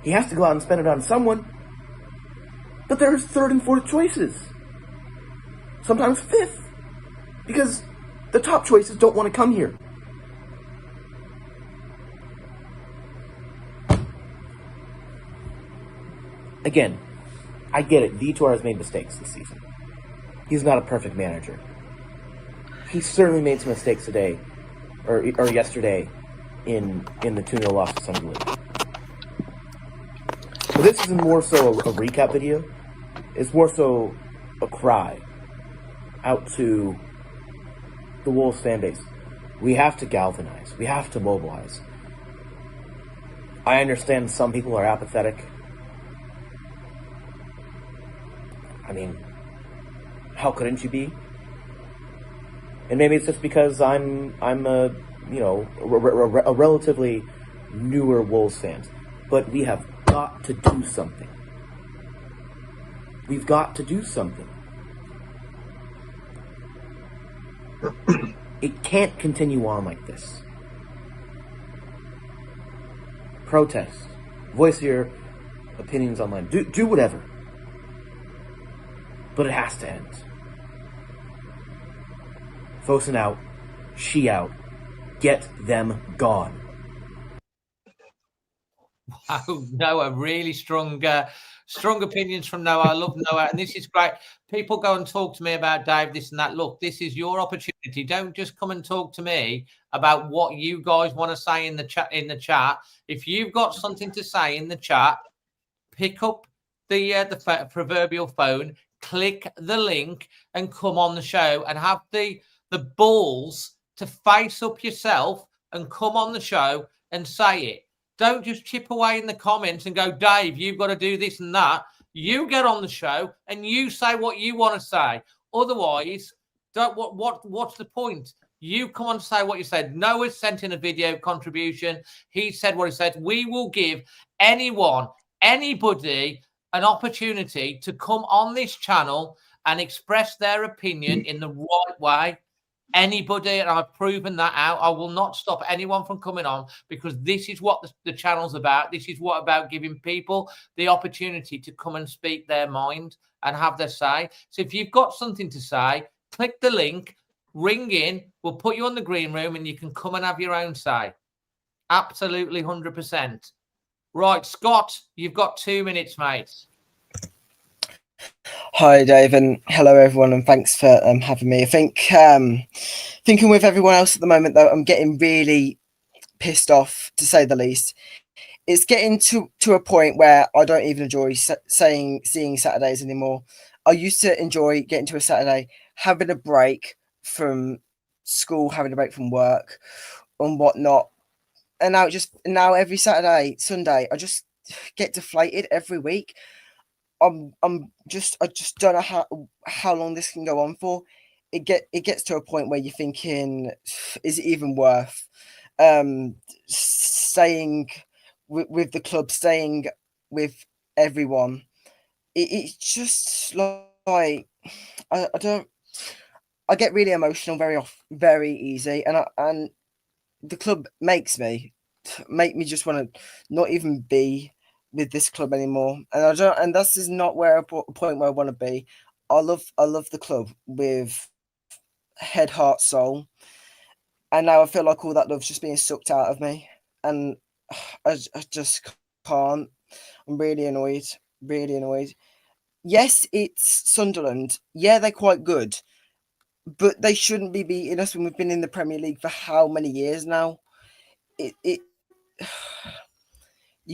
he has to go out and spend it on someone. But they're his third and fourth choices. Sometimes fifth. Because the top choices don't want to come here. Again, I get it. Vitor has made mistakes this season. He's not a perfect manager. He certainly made some mistakes today, or yesterday, in the 2-0 loss to Sunderland. But this is more so a recap video. It's more so a cry out to the Wolves fan base. We have to galvanize. We have to mobilize. I understand some people are apathetic. I mean, how couldn't you be? And maybe it's just because I'm a relatively newer Wolves fan. But we have got to do something. We've got to do something. It can't continue on like this. Protest. Voice your opinions online. Do whatever. But it has to end. Fosun out. She out. Get them gone. Wow, Noah, really strong opinions from Noah. I love Noah, and this is great. People go and talk to me about Dave, this and that. Look, this is your opportunity. Don't just come and talk to me about what you guys want to say in the chat. If you've got something to say in the chat, pick up the proverbial phone, click the link, and come on the show and have the balls to face up yourself and come on the show and say it. Don't just chip away in the comments and go, Dave, you've got to do this and that. You get on the show and you say what you want to say. Otherwise, what's the point? You come on to say what you said. Noah's sent in a video contribution. He said what he said. We will give anybody an opportunity to come on this channel and express their opinion in the right way. Anybody, and I've proven that out. I will not stop anyone from coming on, because this is what the channel's about. This is what about giving people the opportunity to come and speak their mind and have their say. So if you've got something to say, click the link, ring in, we'll put you on the green room and you can come and have your own say. Absolutely 100%. Right, Scott, you've got 2 minutes, mate. Hi, Dave, and hello, everyone, and thanks for having me. I think, thinking with everyone else at the moment, though, I'm getting really pissed off, to say the least. It's getting to a point where I don't even enjoy seeing Saturdays anymore. I used to enjoy getting to a Saturday, having a break from school, having a break from work and whatnot. And now every Saturday, Sunday, I just get deflated every week. I just don't know how long this can go on for. It gets to a point where you're thinking, is it even worth staying with the club, staying with everyone? It's just like I get really emotional very easy, and the club make me just want to not even be with this club anymore. And this is not where a point where I want to be. I love the club with head, heart, soul, and now I feel like all that love's just being sucked out of me, and I just can't. I'm really annoyed. Yes, it's Sunderland. Yeah, they're quite good, but they shouldn't be beating us when we've been in the Premier League for how many years now. You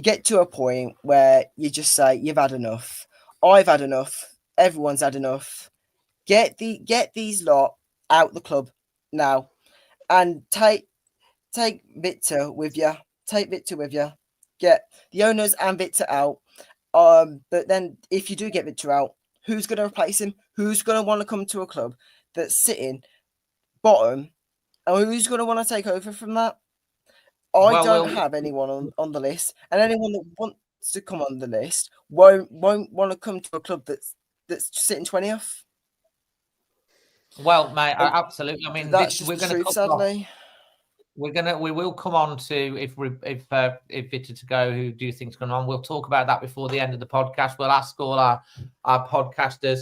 get to a point where you just say, you've had enough. I've had enough. Everyone's had enough. Get these lot out the club now, and take Vitor with you. Take Vitor with you. Get the owners and Vitor out. But then if you do get Vitor out, who's going to replace him? Who's going to want to come to a club that's sitting bottom? And who's going to want to take over from that? I don't have anyone on the list, and anyone that wants to come on the list won't want to come to a club that's sitting 20th. Well, mate, absolutely. I mean, that's just the truth, sadly. We will come on to if Vitor to go, who do you think's going on? We'll talk about that before the end of the podcast. We'll ask all our podcasters.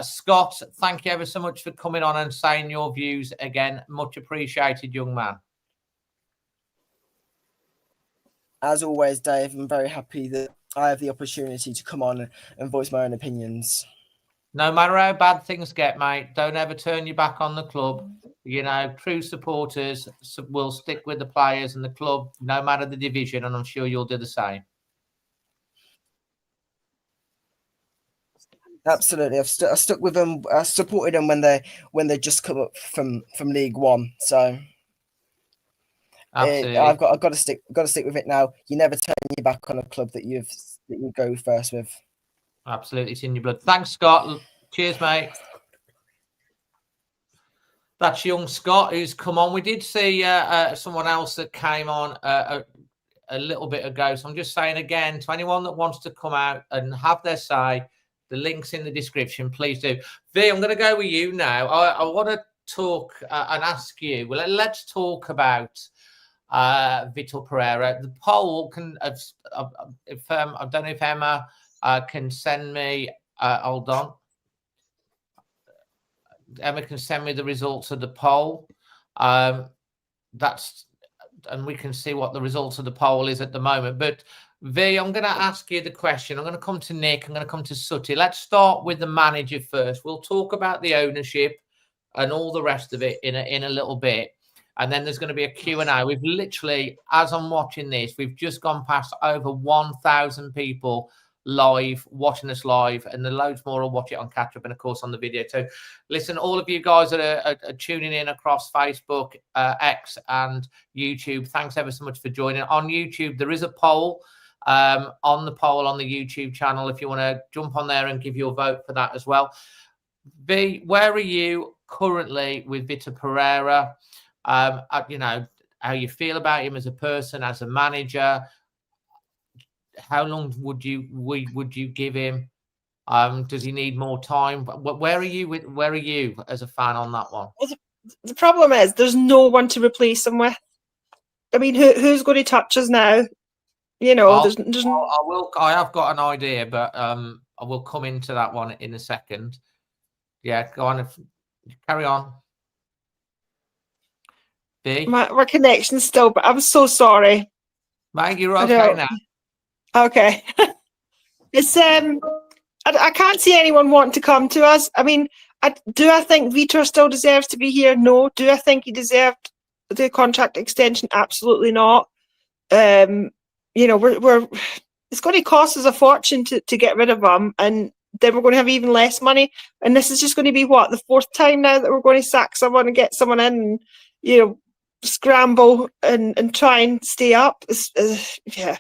Scott, thank you ever so much for coming on and saying your views again. Much appreciated, young man. As always, Dave, I'm very happy that I have the opportunity to come on and voice my own opinions. No matter how bad things get, mate, don't ever turn your back on the club. You know, true supporters will stick with the players and the club, no matter the division, and I'm sure you'll do the same. Absolutely, I stuck with them. I supported them when they just come up from League One. So absolutely, I've got to stick with it now. You never turn your back on a club that you go first with. Absolutely, it's in your blood. Thanks, Scott. Cheers, mate. That's young Scott who's come on. We did see someone else that came on a little bit ago. So I'm just saying again, to anyone that wants to come out and have their say, the link's in the description. Please do. V, I'm going to go with you now. I want to talk and ask you. Well, let's talk about Vitor Pereira. The poll can. I don't know if Emma can send me. Hold on. Emma can send me the results of the poll. And we can see what the results of the poll is at the moment. But V, I'm going to ask you the question. I'm going to come to Nick. I'm going to come to Sutty. Let's start with the manager first. We'll talk about the ownership and all the rest of it in a little bit. And then there's going to be a Q&A. We've literally, as I'm watching this, we've just gone past over 1,000 people live, watching us live, and the loads more will watch it on catch up and of course on the video too. Listen, all of you guys that are tuning in across Facebook, X and YouTube, thanks ever so much for joining. On YouTube there is a poll on the YouTube channel if you want to jump on there and give your vote for that as well. V, where are you currently with Vitor Pereira? You know, how you feel about him as a person, as a manager? How long would you give him? Does he need more time? Where are you as a fan on that one? Well, the problem is there's no one to replace him with. I mean, who's going to touch us now? You know, there's I have got an idea, but I will come into that one in a second. Yeah, go on. Carry on. B? My connection's still, but I'm so sorry. Mate, you're okay now. Okay. It's I can't see anyone wanting to come to us. I mean, do I think Vitor still deserves to be here? No. Do I think he deserved the contract extension? Absolutely not. You know, we're it's going to cost us a fortune to get rid of him, and then we're going to have even less money. And this is just going to be what, the fourth time now that we're going to sack someone and get someone in, and, you know, scramble and try and stay up. Yeah.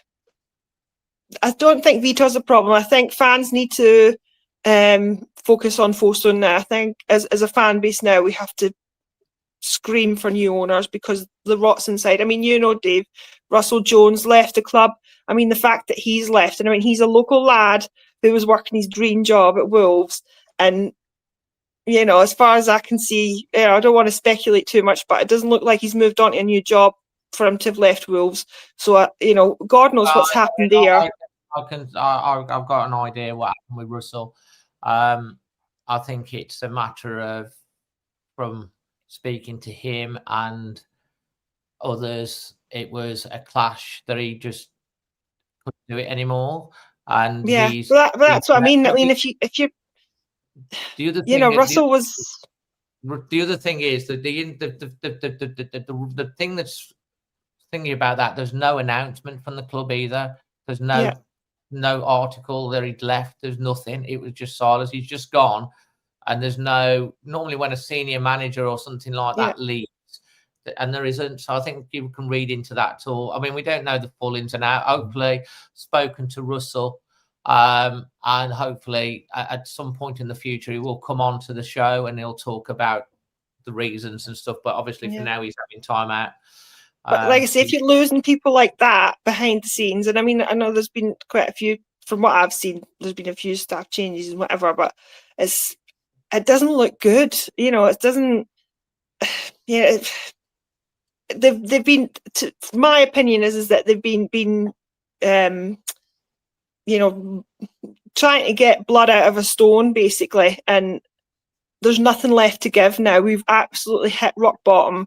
I don't think Vitor's a problem. I think fans need to focus on Folkestone now. I think as a fan base now, we have to scream for new owners because the rot's inside. I mean, you know, Dave, Russell Jones left the club. I mean, the fact that he's left, and I mean, he's a local lad who was working his dream job at Wolves, and, you know, as far as I can see, you know, I don't want to speculate too much, but it doesn't look like he's moved on to a new job for him to have left Wolves. So, you know, God knows what's happened there. I've got an idea what happened with Russell. I think it's a matter of, from speaking to him and others, it was a clash that he just couldn't do it anymore. And yeah, that's what I mean. I mean, if you the other thing, you know, Russell was. The other thing is that the thing that's thinking about that, there's no announcement from the club either. There's no article that he'd left. There's nothing. It was just silence. He's just gone. And there's no, normally when a senior manager or something like that leaves, and there isn't. So I think you can read into that too. I mean, we don't know the full ins and out. Hopefully, spoken to Russell, and hopefully at some point in the future he will come on to the show and he'll talk about the reasons and stuff. But obviously for now he's having time out. But like I say, if you're losing people like that behind the scenes, and I mean, I know there's been quite a few, from what I've seen, there's been a few staff changes and whatever, but it doesn't look good. You know, it doesn't. Yeah, they've been. My opinion is that they've been you know, trying to get blood out of a stone, basically, and there's nothing left to give now. We've absolutely hit rock bottom.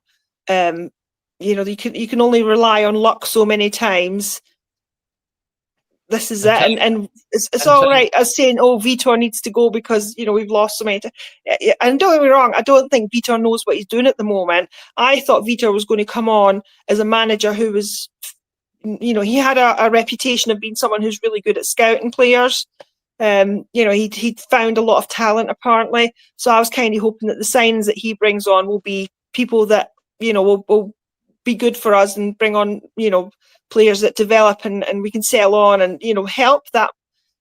You know, you can only rely on luck so many times. This is it, and it's all right as saying, oh, Vitor needs to go because, you know, we've lost so many times. And don't get me wrong, I don't think Vitor knows what he's doing at the moment. I thought Vitor was going to come on as a manager who was, you know, he had a reputation of being someone who's really good at scouting players. You know, he'd found a lot of talent apparently. So I was kind of hoping that the signings that he brings on will be people that, you know, will be good for us and bring on, you know, players that develop and we can sell on and, you know, help that,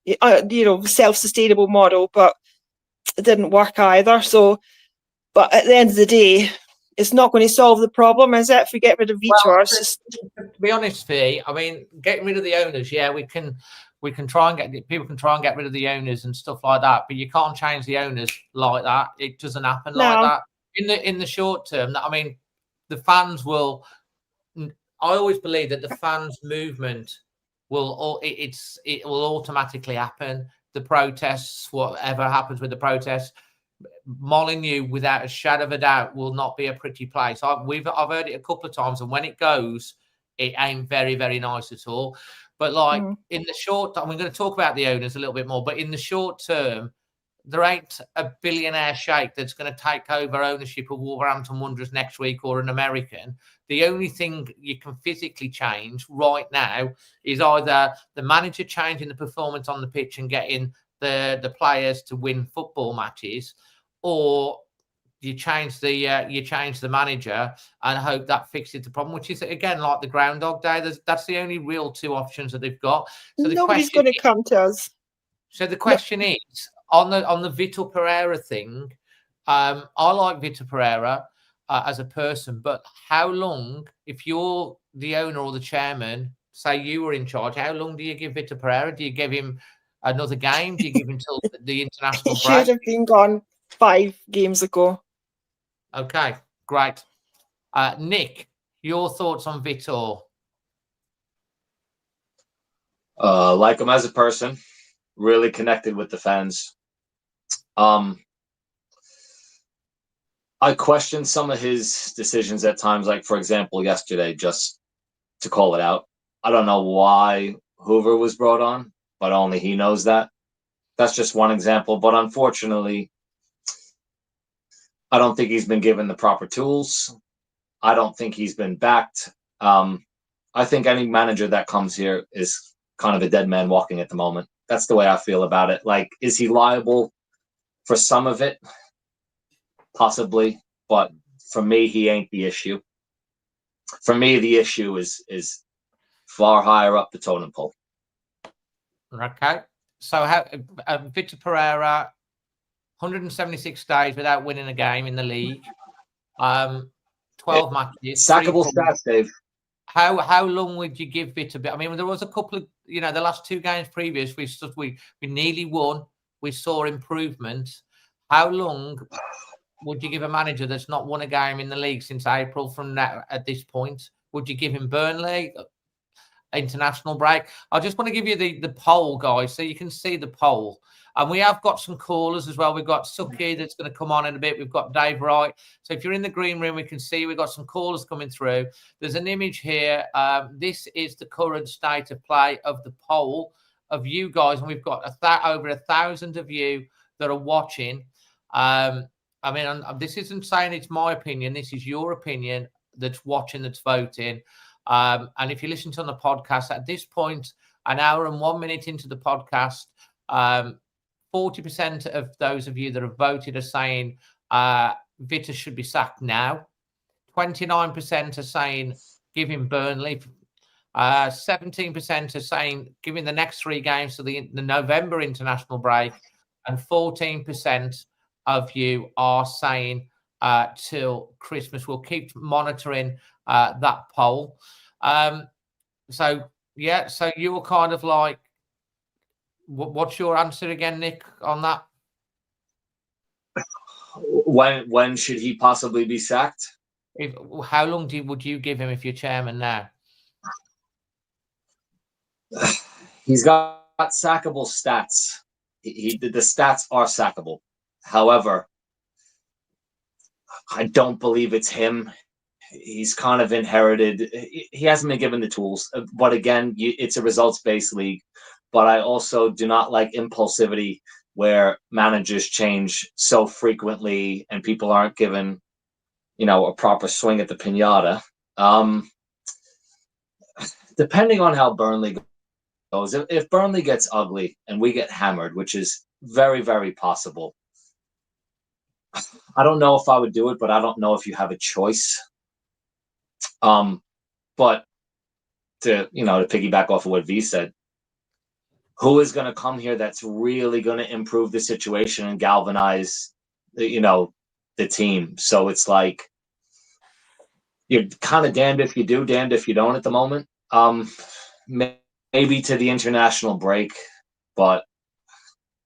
you know, self-sustainable model. But it didn't work either. So, but at the end of the day, it's not going to solve the problem, is it? If we get rid of Vitor, well, to be honest, Fee, I mean, getting rid of the owners, yeah, we can try and get people can try and get rid of the owners and stuff like that, but you can't change the owners like that. It doesn't happen like that in the short term. I mean, the fans will. I always believe that the fans' movement will automatically happen. The protests, whatever happens with the protests, Molineux, without a shadow of a doubt, will not be a pretty place. I've heard it a couple of times, and when it goes, it ain't very, very nice at all. But like in the short term, we're going to talk about the owners a little bit more, but in the short term, there ain't a billionaire sheikh that's going to take over ownership of Wolverhampton Wanderers next week, or an American. The only thing you can physically change right now is either the manager changing the performance on the pitch and getting the players to win football matches, or you change the manager and hope that fixes the problem, which is, again, like the Groundhog Day. That's the only real two options that they've got. So nobody's going to come to us. So the question is, on the Vitor Pereira thing, I like Vitor Pereira as a person, but how long, if you're the owner or the chairman, say you were in charge, how long do you give Vitor Pereira? Do you give him another game? Do you give him till the international break? He should have been gone 5 games ago. Okay, great. Nick, your thoughts on Vitor? Like him as a person, really connected with the fans. I question some of his decisions at times, like, for example, yesterday, just to call it out. I don't know why Hoover was brought on, but only he knows that. That's just one example. But unfortunately, I don't think he's been given the proper tools. I don't think he's been backed. I think any manager that comes here is kind of a dead man walking at the moment. That's the way I feel about it. Like, is he liable for some of it? Possibly, but for me, he ain't the issue. For me, the issue is far higher up the totem pole. Okay. So how Vitor Pereira, 176 days without winning a game in the league. 12 matches. Sackable stats, Dave. How long would you give Vitor? I mean, there was a couple of, the last 2 games previous, we nearly won. We saw improvement. How long would you give a manager that's not won a game in the league since April from that at this point? Would you give him Burnley, international break? I just want to give you the poll, guys, so you can see the poll. And we have got some callers as well. We've got Sutty that's going to come on in a bit. We've got Dave Wright. So if you're in the green room, we can see we've got some callers coming through. There's an image here. This is the current state of play of the poll of you guys. And we've got over 1,000 of you that are watching. I mean, this isn't saying it's my opinion. This is your opinion that's watching, that's voting. And if you listen to on the podcast, at this point, an hour and 1 minute into the podcast, 40% of those of you that have voted are saying Vitor should be sacked now. 29% are saying give him Burnley. 17% are saying give him the next 3 games to the November international break. And 14% of you are saying till Christmas. We'll keep monitoring that poll. So you were kind of like, what's your answer again, Nick, on that? When should he possibly be sacked? How long would you give him if you're chairman now? He's got sackable stats. The stats are sackable. However, I don't believe it's him. He's kind of inherited. He hasn't been given the tools. But again, it's a results-based league. But I also do not like impulsivity where managers change so frequently and people aren't given, a proper swing at the piñata. Depending on how Burnley goes, if Burnley gets ugly and we get hammered, which is very, very possible, I don't know if I would do it, but I don't know if you have a choice. But to piggyback off of what V said, who is going to come here that's really going to improve the situation and galvanize the team? So it's like you're kind of damned if you do, damned if you don't at the moment. Maybe to the international break, but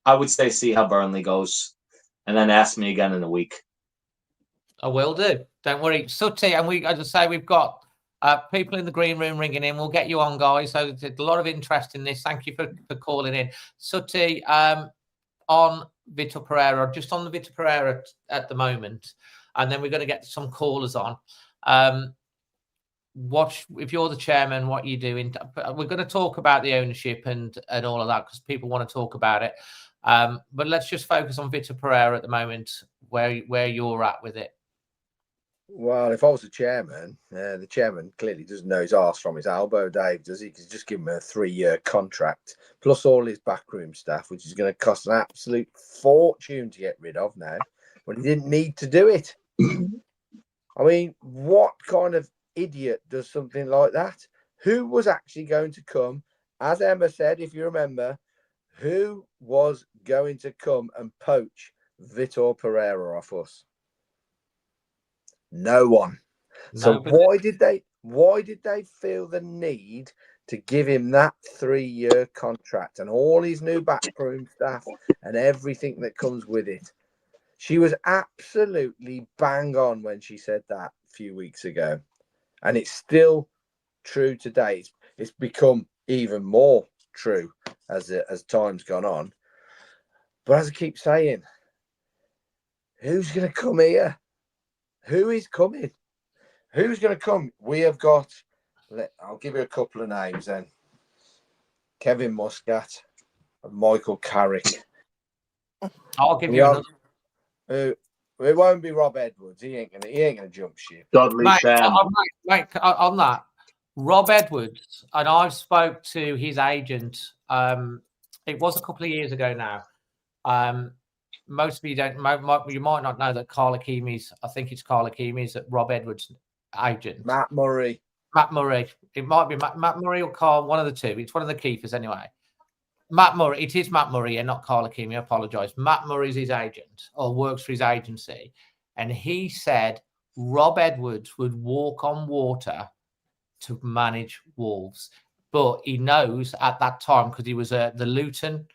I would say see how Burnley goes and then ask me again in a week. I will do. Don't worry. Sutty, and as I say, we've got people in the green room ringing in. We'll get you on, guys. So there's a lot of interest in this. Thank you for calling in. Sutty, on Vitor Pereira, just on the Vitor Pereira at the moment, and then we're going to get some callers on. If you're the chairman, what you doing? We're going to talk about the ownership and all of that because people want to talk about it. But let's just focus on Vitor Pereira at the moment, where you're at with it. Well, if I was the chairman clearly doesn't know his arse from his elbow, Dave, does he? Because just give him a 3-year contract, plus all his backroom staff, which is going to cost an absolute fortune to get rid of now, when he didn't need to do it. I mean, what kind of idiot does something like that? Who was actually going to come, as Emma said, if you remember, who was going to come and poach Vitor Pereira off us? No one. So why did they feel the need to give him that 3-year contract and all his new backroom staff and everything that comes with it? She was absolutely bang on when she said that a few weeks ago. And it's still true today. It's become even more true as time's gone on. But as I keep saying, who's going to come here? Who is coming? Who's going to come? We have got, I'll give you a couple of names then. Kevin Muscat and Michael Carrick. I'll give you another. It won't be Rob Edwards. He ain't gonna jump ship. Dudley Sam. Mate, on that, Rob Edwards, and I've spoke to his agent It was a couple of years ago now. Most of you don't. You might not know that Carl Hakimi's. I think it's Carl Hakimi's Rob Edwards' agent. Matt Murray. Matt Murray. It might be Matt Murray or Carl. One of the two. It's one of the keepers anyway. Matt Murray. It is Matt Murray and not Carl Hakimi. I apologise. Matt Murray's his agent or works for his agency, and he said Rob Edwards would walk on water to manage Wolves, but he knows at that time because he was the Luton.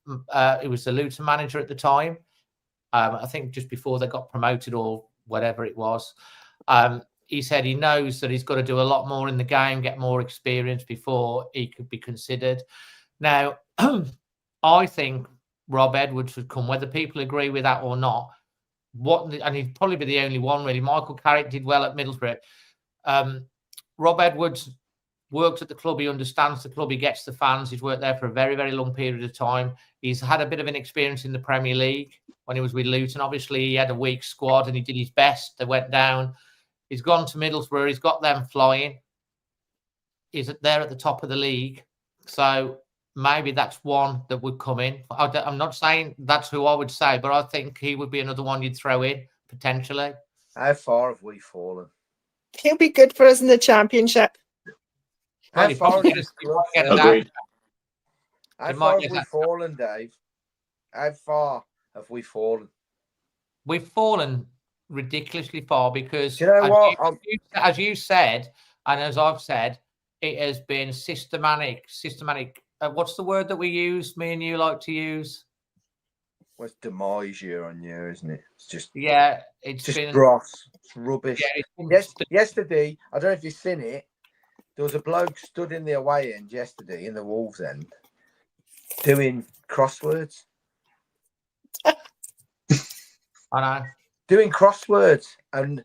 It was the Luton manager at the time. I think just before they got promoted or whatever it was. He said he knows that he's got to do a lot more in the game, get more experience before he could be considered. Now, I think Rob Edwards would come, whether people agree with that or not. And he'd probably be the only one, really. Michael Carrick did well at Middlesbrough. Rob Edwards worked at the club. He understands the club. He gets the fans. He's worked there for a very, very long period of time. He's had a bit of an experience in the Premier League when he was with Luton. Obviously, he had a weak squad and he did his best. They went down. He's gone to Middlesbrough. He's got them flying. He's there at the top of the league. So maybe that's one that would come in. I'm not saying that's who I would say, but I think he would be another one you'd throw in, potentially. How far have we fallen? He'll be good for us in the Championship. How Well, far he have we fallen, Dave? How far have we fallen? We've fallen ridiculously far because, Do you know what? As you said, and as I've said, it has been systematic. What's the word that we use? Me and you like to use? Well, it's demise year on year, isn't it? It's just it's just been dross. It's rubbish. Yeah, yesterday, I don't know if you've seen it. There was a bloke stood in the away end yesterday in the Wolves end doing crosswords. I know. Doing crosswords, and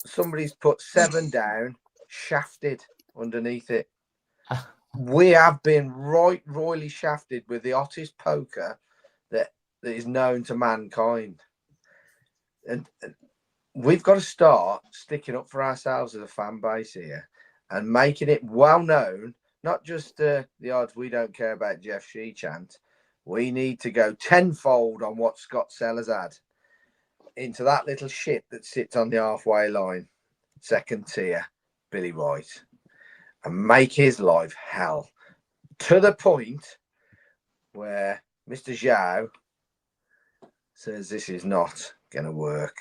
somebody's put 7 down, shafted underneath it. We have been royally shafted with the hottest poker that is known to mankind. And we've got to start sticking up for ourselves as a fan base here and making it well known, not just the odds we don't care about Jeff Shee chant. We need to go tenfold on what Scott Sellers had into that little shit that sits on the halfway line, second tier, Billy White, and make his life hell to the point where Mr. Zhao says this is not going to work.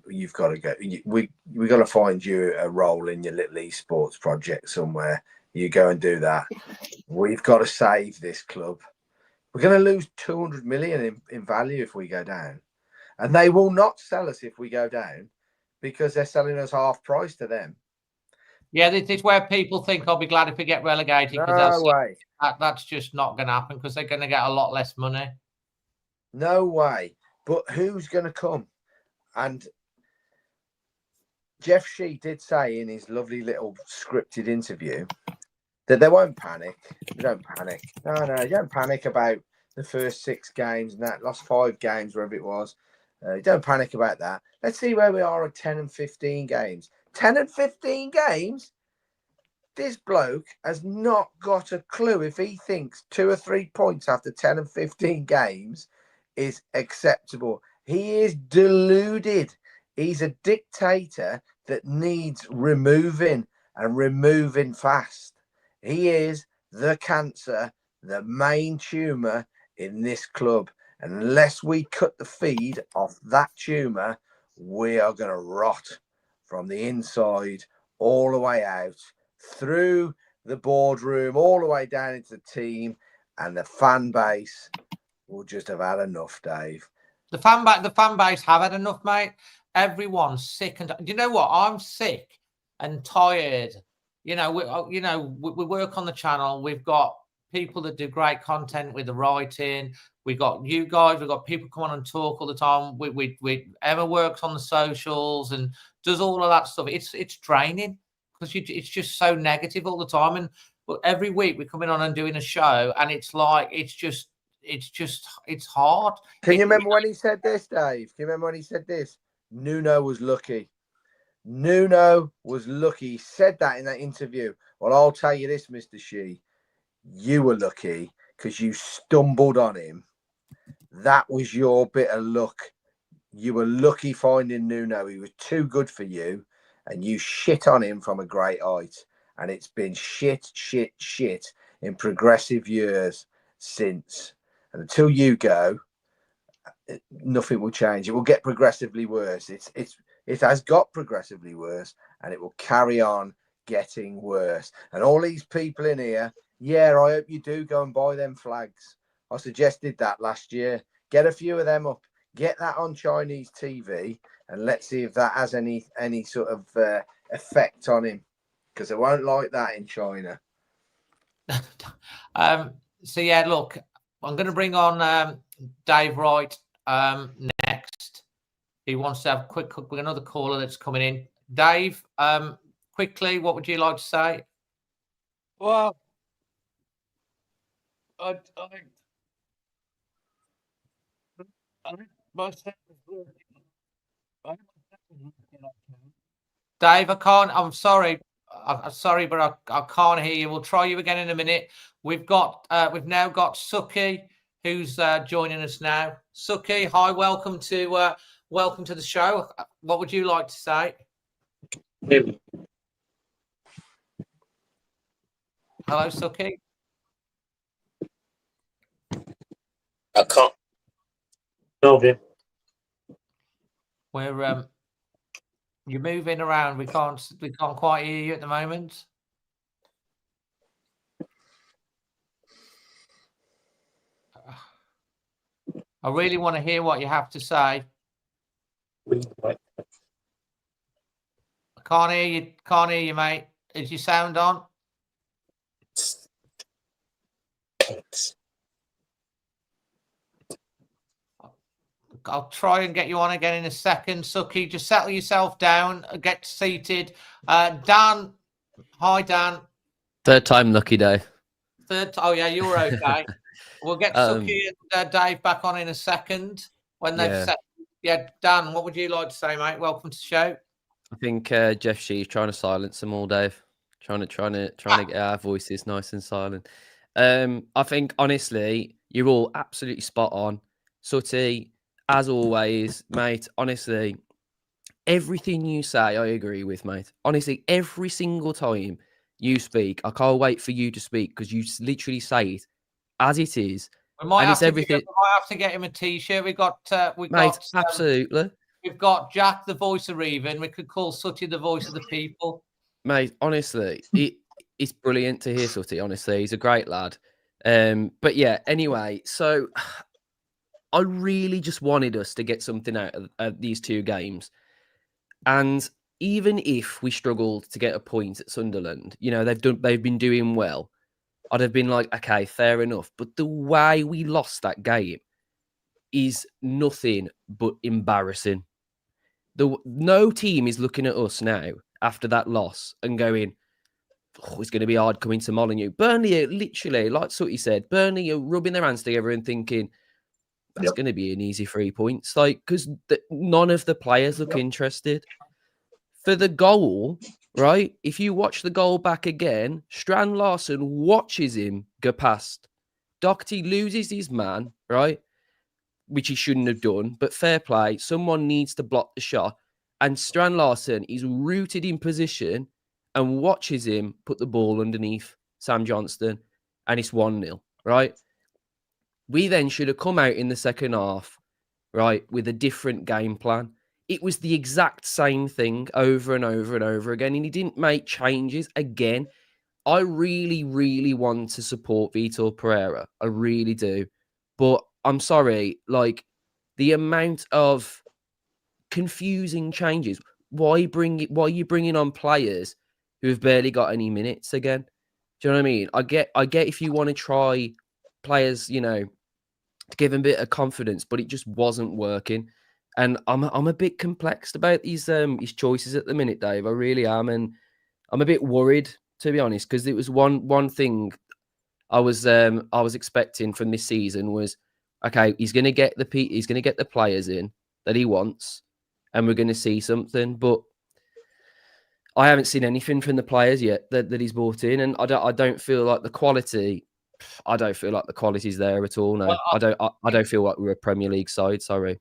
You've got to go. We got to find you a role in your little esports project somewhere. You go and do that. We've got to save this club. We're going to lose 200 million in value if we go down. And they will not sell us if we go down because they're selling us half price to them. Yeah, this is where people think I'll be glad if we get relegated. No way. That's just not going to happen because they're going to get a lot less money. No way. But who's going to come? And Jeff Shee did say in his lovely little scripted interview that they won't panic. They don't panic. No, you don't panic about the first 6 games and that lost 5 games, wherever it was. Don't panic about that. Let's see where we are at 10 and 15 games. 10 and 15 games? This bloke has not got a clue if he thinks 2 or 3 points after 10 and 15 games is acceptable. He is deluded. He's a dictator that needs removing and removing fast. He is the cancer, the main tumour in this club. And unless we cut the feed off that tumour, we are going to rot from the inside all the way out, through the boardroom, all the way down into the team, and the fan base will just have had enough, Dave. The fan base have had enough, mate. Everyone's sick, and you know what? I'm sick and tired. We work on the channel. We've got people that do great content with the writing. We got you guys. We've got people come on and talk all the time. Emma works on the socials and does all of that stuff. It's draining because it's just so negative all the time. And every week we're coming on and doing a show, and it's like it's hard. Can you remember when he said this, Dave? Can you remember when he said this? Nuno was lucky. Nuno was lucky. He said that in that interview. Well, I'll tell you this, Mr. Shee. You were lucky. because you stumbled on him. That was your bit of luck. You were lucky finding Nuno. He was too good for you, and you shit on him from a great height. And it's been shit in progressive years since. And until you go, nothing will change. It will get progressively worse. It has got progressively worse, and it will carry on getting worse. And all these people in here, yeah, I hope you do go and buy them flags. I suggested that last year. Get a few of them up. Get that on Chinese TV, and let's see if that has any sort of effect on him, because they won't like that in China. So yeah, look, I'm going to bring on Dave Wright next. He wants to have another caller that's coming in. Dave, quickly, what would you like to say? Well, I myself is working. Dave, I can't. I'm sorry. I'm sorry, but I can't hear you. We'll try you again in a minute. We've now got Sutty, who's joining us now. Sutty, hi, welcome to the show. What would you like to say? Hello, Sutty. I can't. Okay. We're you're moving around. We can't quite hear you at the moment. I really want to hear what you have to say. I can't hear you. Can't hear you, mate. Is your sound on? I'll try and get you on again in a second. Sutty, just settle yourself down, get seated. Dan, hi, Dan. Third time lucky day. Oh, yeah, you're okay. We'll get Sutty and Dave back on in a second when they've set. Yeah, Dan, what would you like to say, mate? Welcome to the show. I think Jeff Shee's trying to silence them all, Dave. Trying to get our voices nice and silent. I think honestly, you're all absolutely spot on. Sutty, as always, mate, honestly, everything you say, I agree with, mate. Honestly, every single time you speak, I can't wait for you to speak because you literally say it as it is. We might have to get him a T-shirt. We've got absolutely. We've got Jack, the voice of Reven. We could call Sutty the voice of the people. Mate, honestly, it's brilliant to hear Sutty. Honestly, he's a great lad. But yeah, anyway, so I really just wanted us to get something out of these two games. And even if we struggled to get a point at Sunderland, you know, they've been doing well. I'd have been like, okay, fair enough. But the way we lost that game is nothing but embarrassing. No team is looking at us now after that loss and going, oh, it's going to be hard coming to Molineux. Burnley are literally, like Sutty said, Burnley are rubbing their hands together and thinking, that's going to be an easy 3 points. Like, because none of the players look interested. For the goal, right? If you watch the goal back again, Strand Larsen watches him go past. Doherty loses his man, right? Which he shouldn't have done, but fair play. Someone needs to block the shot. And Strand Larsen is rooted in position and watches him put the ball underneath Sam Johnston, and it's 1-0, right? We then should have come out in the second half, right, with a different game plan. It was the exact same thing over and over and over again, and he didn't make changes again. I really, really want to support Vitor Pereira. I really do. But I'm sorry, like, the amount of confusing changes. Why are you bringing on players who have barely got any minutes again? Do you know what I mean? I get if you want to try players, you know, to give them a bit of confidence, but it just wasn't working. And I'm a bit perplexed about his choices at the minute, Dave. I really am, and I'm a bit worried, to be honest, because it was one thing I was expecting from this season was, okay, he's going to get the players in that he wants, and we're going to see something. But I haven't seen anything from the players yet that he's brought in, and I don't feel like the quality I don't feel like the quality's there at all. No, Well, I don't feel like we're a Premier League side. Sorry,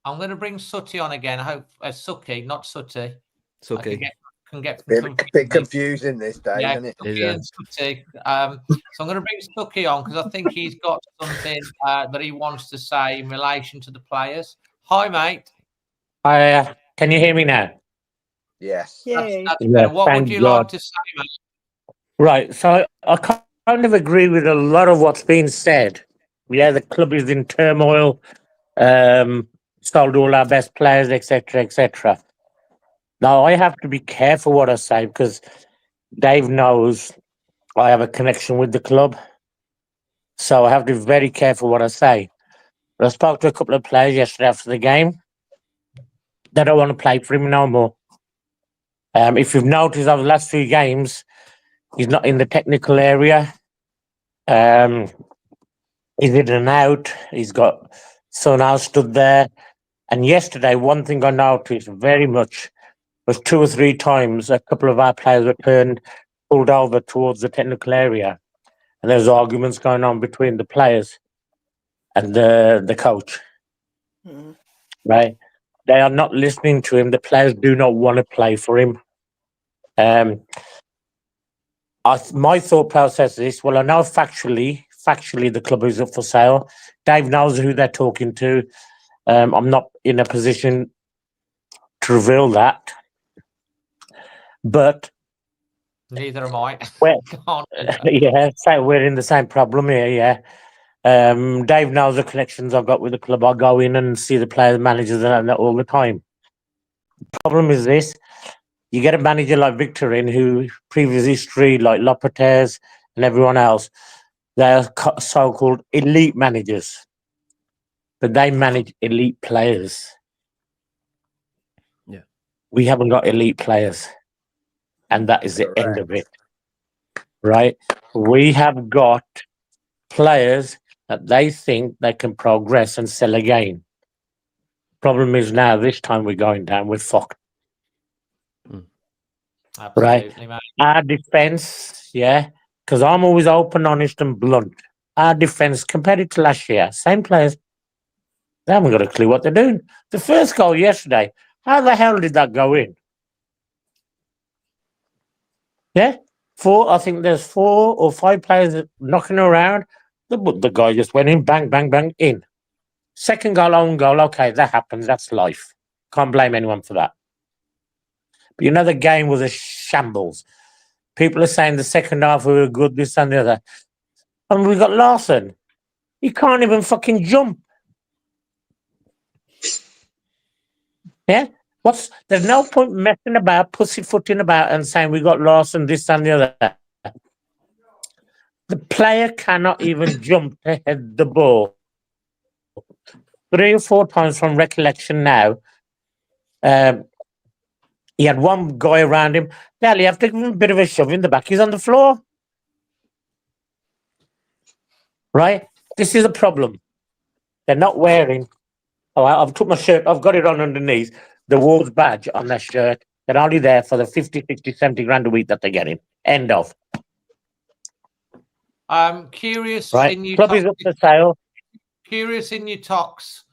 I'm going to bring Sutty on again. I hope Sucky, not Sutty. Sucky. Can get A bit confusing this day, yeah, isn't it? Sucky and Sutty. So I'm going to bring Sucky on because I think he's got something that he wants to say in relation to the players. Hi, mate. Hi, can you hear me now? Yes. Yay. That's Yeah, better. What would thank you God. like to say, mate? Right, so I kind of agree with a lot of what's been said. Yeah, the club is in turmoil, sold all our best players, etc., etc. Now, I have to be careful what I say because Dave knows I have a connection with the club. So I have to be very careful what I say. But I spoke to a couple of players yesterday after the game. They don't want to play for him no more. If you've noticed over the last few games, he's not in the technical area. He's in and out. He's got someone else stood there. And yesterday, one thing I noticed very much was 2 or 3 times a couple of our players were pulled over towards the technical area. And there's arguments going on between the players and the coach. Mm. Right? They are not listening to him. The players do not want to play for him. My thought process is, well, I know factually the club is up for sale. Dave knows who they're talking to. I'm not in a position to reveal that. But Neither am I. yeah, so we're in the same problem here, yeah. Dave knows the connections I've got with the club. I go in and see the players, managers, and that all the time. The problem is this: you get a manager like Vitor in, who previous history like Lopetegui and everyone else, they're so-called elite managers, but they manage elite players. Yeah, we haven't got elite players, and that is the end of it. Right? We have got players that they think they can progress and sell again. Problem is now, this time we're going down with fucked. Absolutely, Right? mate. Our defense, yeah, because I'm always open, honest, and blunt. Our defense, compared it to last year, same players, they haven't got a clue what they're doing. The first goal yesterday, how the hell did that go in? Yeah, I think there's 4 or 5 players knocking around. The guy just went in, bang, bang, bang, in. Second goal, own goal. Okay, that happens. That's life. Can't blame anyone for that. But the game was a shambles. People are saying the second half we were good, this and the other. And we got Larson. He can't even fucking jump. Yeah? There's no point messing about, pussyfooting about and saying we got Larson, this and the other. The player cannot even jump to head the ball. 3 or 4 times from recollection now. He had one guy around him. Now you have to give him a bit of a shove in the back. He's on the floor. Right? This is a problem. They're not wearing. Oh, I've took my shirt. I've got it on underneath. The Wolves badge on their shirt. They're only there for the 50, 60, 70 grand a week that they're getting. End of. I'm curious Right? in your Club is up for sale. Curious in your talks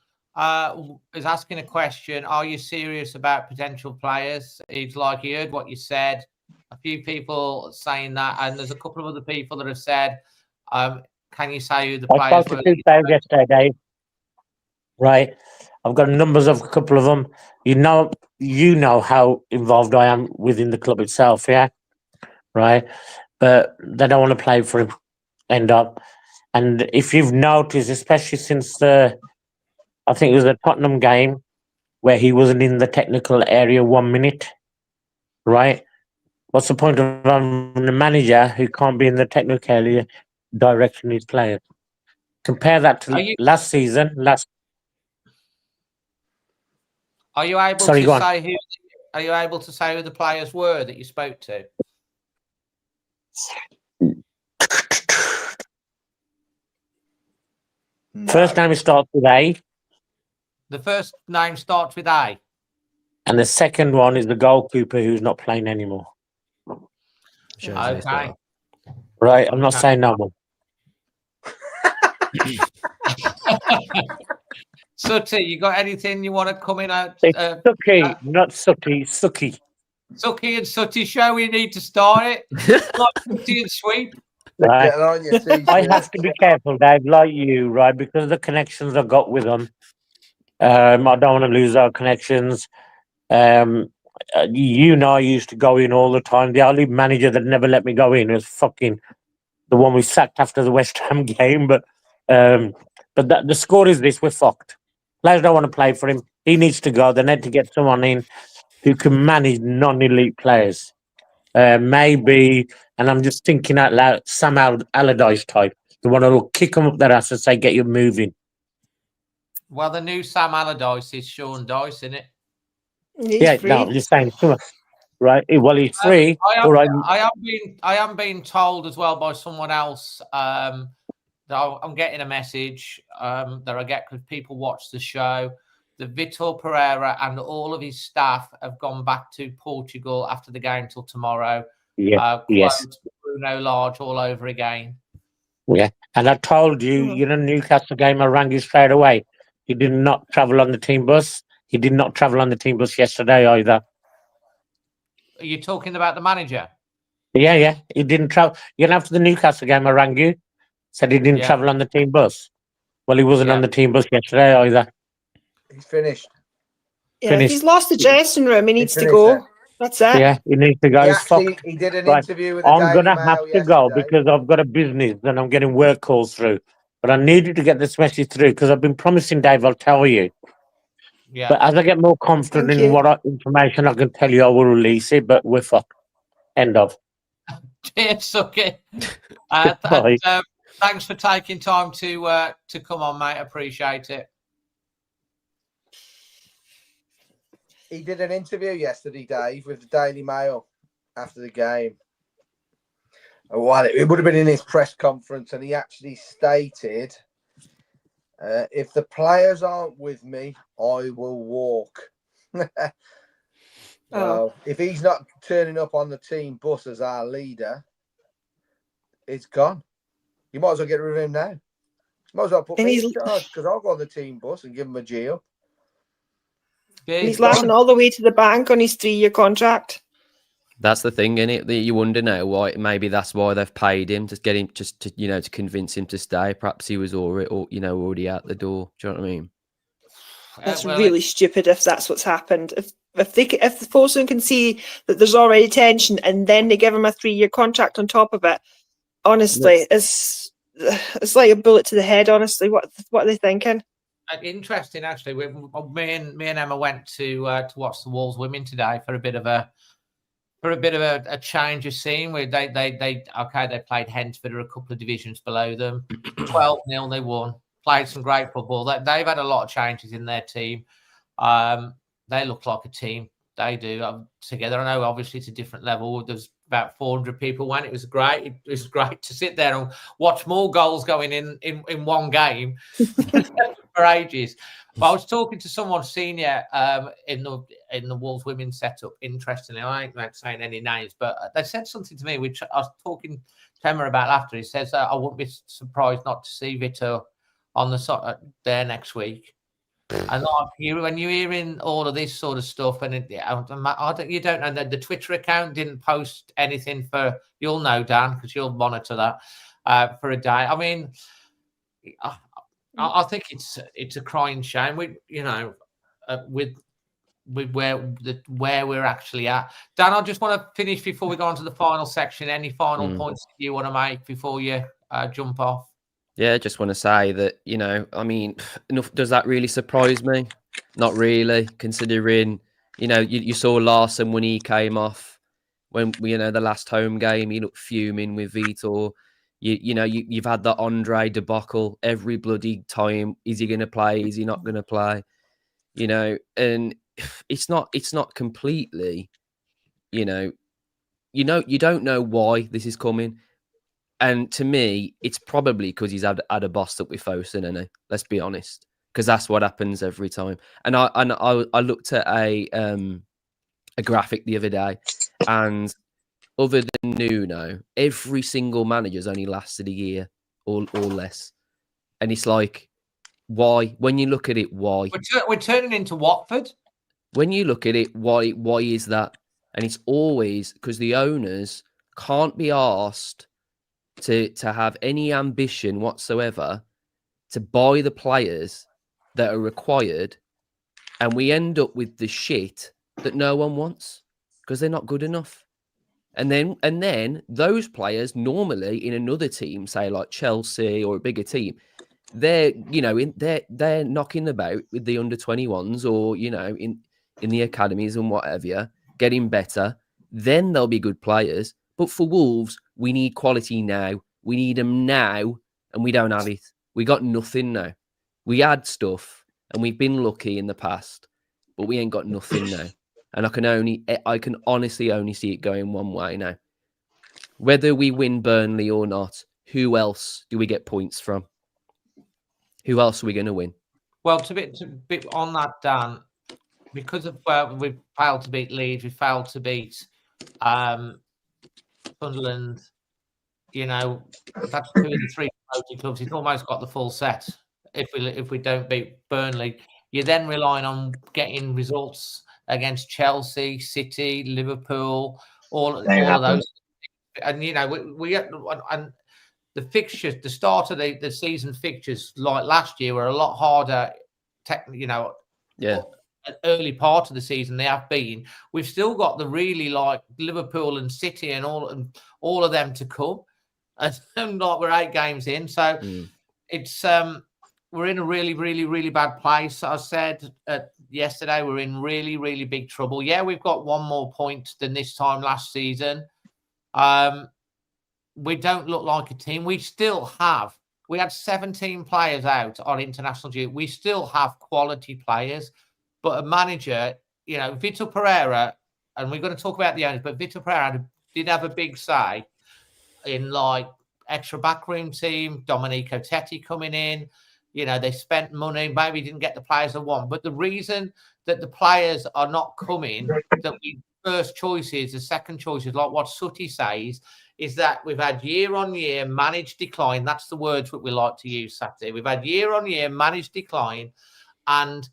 is asking a question. Are you serious about potential players? It's like he heard what you said. A few people saying that, and there's a couple of other people that have said, can you say who the I players spoke were? to 2 players yesterday, Dave. Right? I've got numbers of a couple of them. You know how involved I am within the club itself, yeah? Right? But they don't want to play for him. End up. And if you've noticed, especially since I think it was the Tottenham game where he wasn't in the technical area 1 minute, right? What's the point of having a manager who can't be in the technical area directing his players? Compare that to last season. Are you able Sorry, to go on. say who? Are you able to say who the players were that you spoke to? First name starts with A. The first name starts with A. And the second one is the goalkeeper who's not playing anymore. Okay. Right, I'm not Okay. saying no more. Sutty, you got anything you want to come in out? It's Sucky, not Sutty, Sucky. Sucky and Sutty show, we need to start it. Like Sutty and Sweep. Right. Get on your t-shirt. I have to be careful, Dave, like you, right? Because of the connections I've got with them. I don't want to lose our connections. You know, I used to go in all the time. The only manager that never let me go in was fucking the one we sacked after the West Ham game. But the score is this: we're fucked. Players don't want to play for him. He needs to go. They need to get someone in who can manage non-elite players. Maybe, and I'm just thinking out loud, Sam Allardyce type, the one who'll kick them up their ass and say, "Get you moving." Well, the new Sam Allardyce is Sean Dyce, isn't it? He's free. No, I'm just saying, right? Well, he's free. I am being told as well by someone else that I'm getting a message that I get because people watch the show. That Vitor Pereira and all of his staff have gone back to Portugal after the game till tomorrow. Yeah, yes. Bruno Lage all over again. Yeah, and I told you, you know, Newcastle game, I rang you straight away. He did not travel on the team bus. He did not travel on the team bus yesterday either. Are you talking about the manager? Yeah, he didn't travel. You know, after the Newcastle game, I rang you, said he didn't travel on the team bus. Well, he wasn't on the team bus yesterday either. He's finished. Yeah, if he's lost the dressing room, he needs to go. That's it. Yeah, he needs to go. He did an Right. interview with the I'm Daily going to Mail have to yesterday. go because I've got a business and I'm getting work calls through. But I needed to get this message through because I've been promising Dave I'll tell you. Yeah. But as I get more confident in what information I can tell you, I will release it. But we're fucked. End of. Cheers, Sucky. Thanks for taking time to come on, mate. Appreciate it. He did an interview yesterday, Dave, with the Daily Mail after the game. Well, it would have been in his press conference, and he actually stated, if the players aren't with me, I will walk. Well, if he's not turning up on the team bus as our leader, it's gone. You might as well get rid of him now. You might as well put me in charge because I'll go on the team bus and give him a G up. He's laughing all the way to the bank on his 3-year contract. That's the thing, innit? That you wonder now why. Maybe that's why they've paid him to get him, just to to convince him to stay. Perhaps he was already out the door. Do you know what I mean? That's really stupid if that's what's happened. If the person can see that there's already tension and then they give him a 3-year contract on top of it, honestly, it's like a bullet to the head. Honestly, what are they thinking? Interesting, actually. Me and Emma went to watch the Wolves women today for a bit of a change of scene. Where they played Hensford, a couple of divisions below them, 12-0 they won. Played some great football. They've had a lot of changes in their team. They look like a team. They do together. I know, obviously, it's a different level. There's about 400 people went. It was great. It was great to sit there and watch more goals going in one game for ages. But I was talking to someone senior in the Wolves women's setup. Interestingly, I ain't saying any names, but they said something to me which I was talking to Emma about after. He says I wouldn't be surprised not to see Vitor on the there next week. And when you're hearing all of this sort of stuff, and you don't know that the Twitter account didn't post anything for, you'll know, Dan, because you'll monitor that for a day. I mean, I think it's a crying shame. With where we're actually at. Dan, I just want to finish before we go on to the final section. Any final points that you want to make before you jump off? Yeah, I just want to say that, I mean, does that really surprise me? Not really, considering, you saw Larson when he came off, when, the last home game, he looked fuming with Vitor. You've had the Andre debacle every bloody time. Is he going to play? Is he not going to play? And it's not completely, you don't know why this is coming. And to me, it's probably because he's had a boss up with Fosun, isn't he? Let's be honest, because that's what happens every time. And I looked at a graphic the other day, and other than Nuno, every single manager's only lasted a year or less. And it's like, why? When you look at it, why? We're turning into Watford. When you look at it, why is that? And it's always because the owners can't be asked to have any ambition whatsoever to buy the players that are required, and we end up with the shit that no one wants because they're not good enough. And then those players normally in another team, say like Chelsea or a bigger team, they're they're knocking about with the under 21s or in the academies and whatever, getting better. Then they'll be good players. But for Wolves, we need quality now. We need them now, and we don't have it. We got nothing now. We had stuff, and we've been lucky in the past, but we ain't got nothing now. And I can honestly only see it going one way now. Whether we win Burnley or not, who else do we get points from? Who else are we going to win? Well, to be on that, Dan, because of we failed to beat Leeds, we failed to beat Sunderland. That's 2 of the 3 promoted clubs. He's almost got the full set. If we don't beat Burnley, you're then relying on getting results against Chelsea, City, Liverpool, all of those. And we and the fixtures, the start of the season fixtures, like last year, were a lot harder. Early part of the season they have been. We've still got the really like Liverpool and City and all of them to come. And like we're 8 games in, so it's we're in a really, really, really bad place. I said yesterday we're in really, really big trouble. Yeah, we've got 1 more point than this time last season. We don't look like a team. We had 17 players out on international duty. We still have quality players, but a manager, Vitor Pereira, and we're going to talk about the owners, but Vitor Pereira did have a big say in like extra backroom team, Domenico Tetti coming in. They spent money, maybe didn't get the players they want. But the reason that the players are not coming, that we first choices, the second choices, like what Sutty says, is that we've had year-on-year managed decline. That's the words that we like to use, Sutty. We've had year-on-year managed decline. And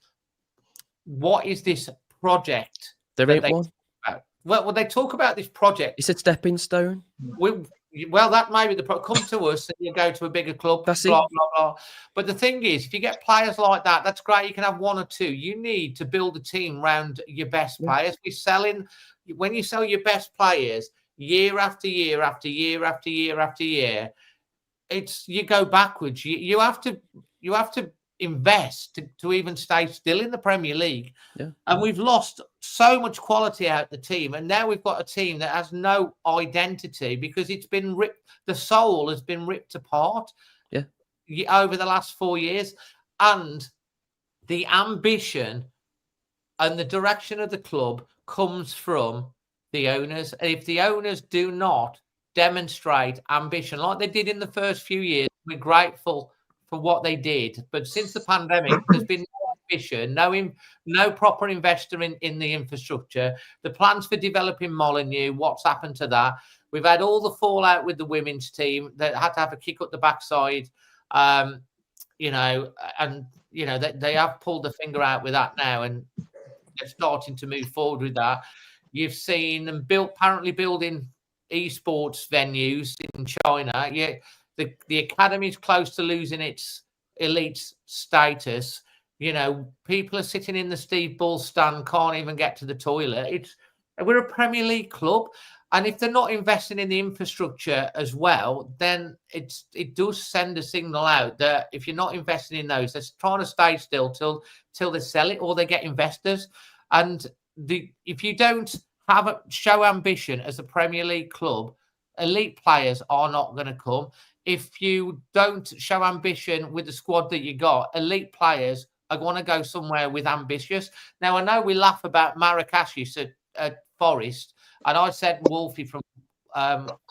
what is this project? There ain't one. Well, they talk about this project. It's a stepping stone. Well, that may be the problem. Come to us and you go to a bigger club. That's blah, it. blah, blah. But the thing is, if you get players like that, that's great. You can have 1 or 2. You need to build a team around your best players. When you sell your best players year after year after year after year after year, you go backwards. You have to invest to even stay still in the Premier League. Yeah. And we've lost so much quality out the team, and now we've got a team that has no identity because it's been ripped. The soul has been ripped apart over the last 4 years, and the ambition and the direction of the club comes from the owners. And if the owners do not demonstrate ambition like they did in the first few years, we're grateful for what they did. But since the pandemic, there's been no ambition, no proper investor in the infrastructure. The plans for developing Molineux, what's happened to that? We've had all the fallout with the women's team that had to have a kick up the backside, and they have pulled the finger out with that now, and they're starting to move forward with that. You've seen them apparently building esports venues in China. Yeah. The academy is close to losing its elite status. People are sitting in the Steve Bull stand, can't even get to the toilet. We're a Premier League club, and if they're not investing in the infrastructure as well, then it does send a signal out that if you're not investing in those, they're trying to stay still till they sell it or they get investors. And if you don't show ambition as a Premier League club, elite players are not going to come. If you don't show ambition with the squad that you got, elite players are going to go somewhere with ambitious. Now, I know we laugh about Marrakeshis at Forest, and I said Wolfie from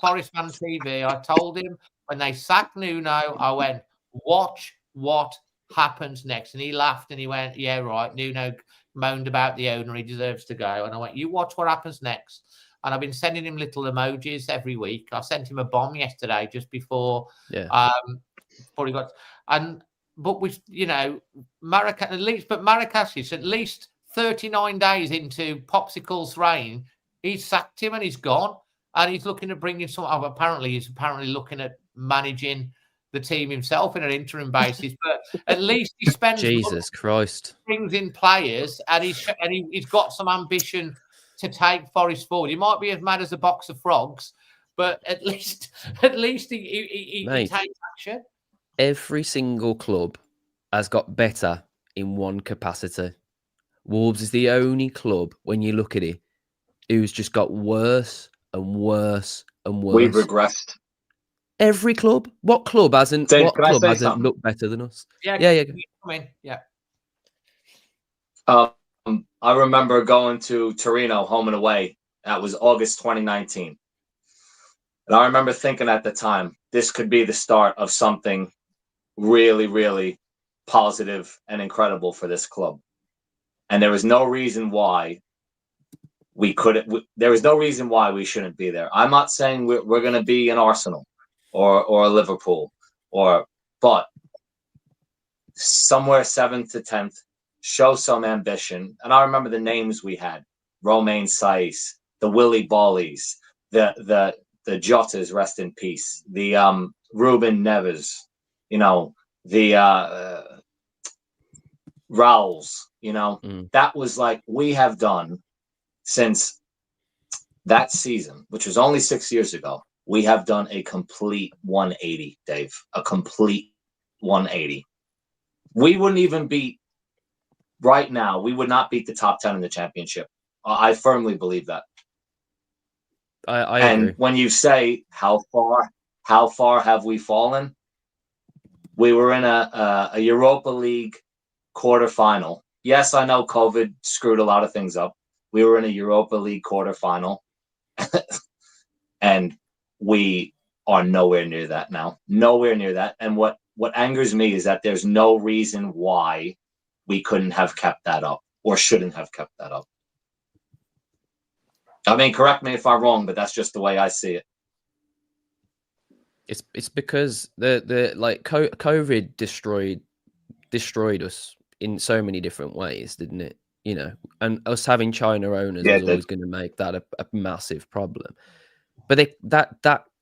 Forest Man TV, I told him when they sacked Nuno, I went, watch what happens next. And he laughed and he went, yeah, right, Nuno moaned about the owner, he deserves to go. And I went, you watch what happens next. And I've been sending him little emojis every week. I sent him a bomb yesterday just before before he got but with Maracas at least 39 days into Popsicle's reign, he's sacked him and he's gone, and he's looking at bringing some. He's apparently looking at managing the team himself in an interim basis, but at least he spends Jesus Christ, brings in players, and he's got some ambition to take Forest forward. He might be as mad as a box of frogs, but at least he takes action. Every single club has got better in one capacity. Wolves is the only club, when you look at it, who's just got worse and worse and worse. We've regressed. Every club. What club hasn't? Dave, what club hasn't looked better than us? Yeah. Come in. Yeah. I remember going to Torino, home and away. That was August 2019. And I remember thinking at the time, this could be the start of something really, really positive and incredible for this club. And there was no reason why we couldn't. There was no reason why we shouldn't be there. I'm not saying we're going to be an Arsenal or a Liverpool, but somewhere 7th to 10th, show some ambition. And I remember the names we had: Romain Saiz, the Willy Bollies, the Jotas, rest in peace, the Ruben Neves, the Raúls, that was like we have done since that season, which was only 6 years ago. We have done a complete 180, Dave, a complete 180. We wouldn't even beat right now. We would not beat the top 10 in the championship. I firmly believe that. I and agree. When you say how far have we fallen? We were in a Europa League quarterfinal. Yes, I know COVID screwed a lot of things up. We were in a Europa League quarterfinal, and we are nowhere near that now. Nowhere near that. And what angers me is that there's no reason why we couldn't have kept that up or shouldn't have kept that up. I mean, correct me if I'm wrong, but that's just the way I see it. It's because the COVID destroyed us in so many different ways, didn't it? And us having China owners was always going to make that a massive problem. But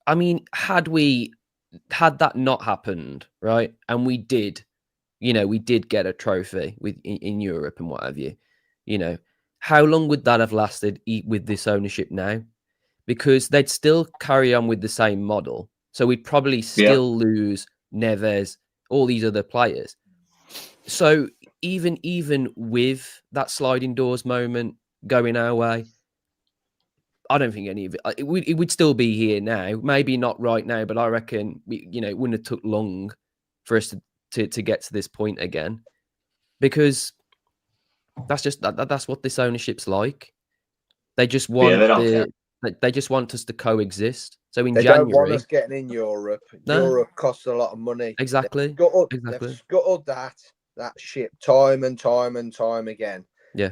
I mean, had that not happened, right? And we did get a trophy in Europe and what have you. How long would that have lasted with this ownership now? Because they'd still carry on with the same model. So we'd probably still lose Neves, all these other players. So even with that sliding doors moment going our way, I don't think any of it would still be here now. Maybe not right now, but I reckon it wouldn't have took long for us to get to this point again, because that's what this ownership's like. They just want they just want us to coexist. So in January, don't want us getting in Europe. No. Europe costs a lot of money. Exactly. They've scuttled that ship time and time and time again. Yeah.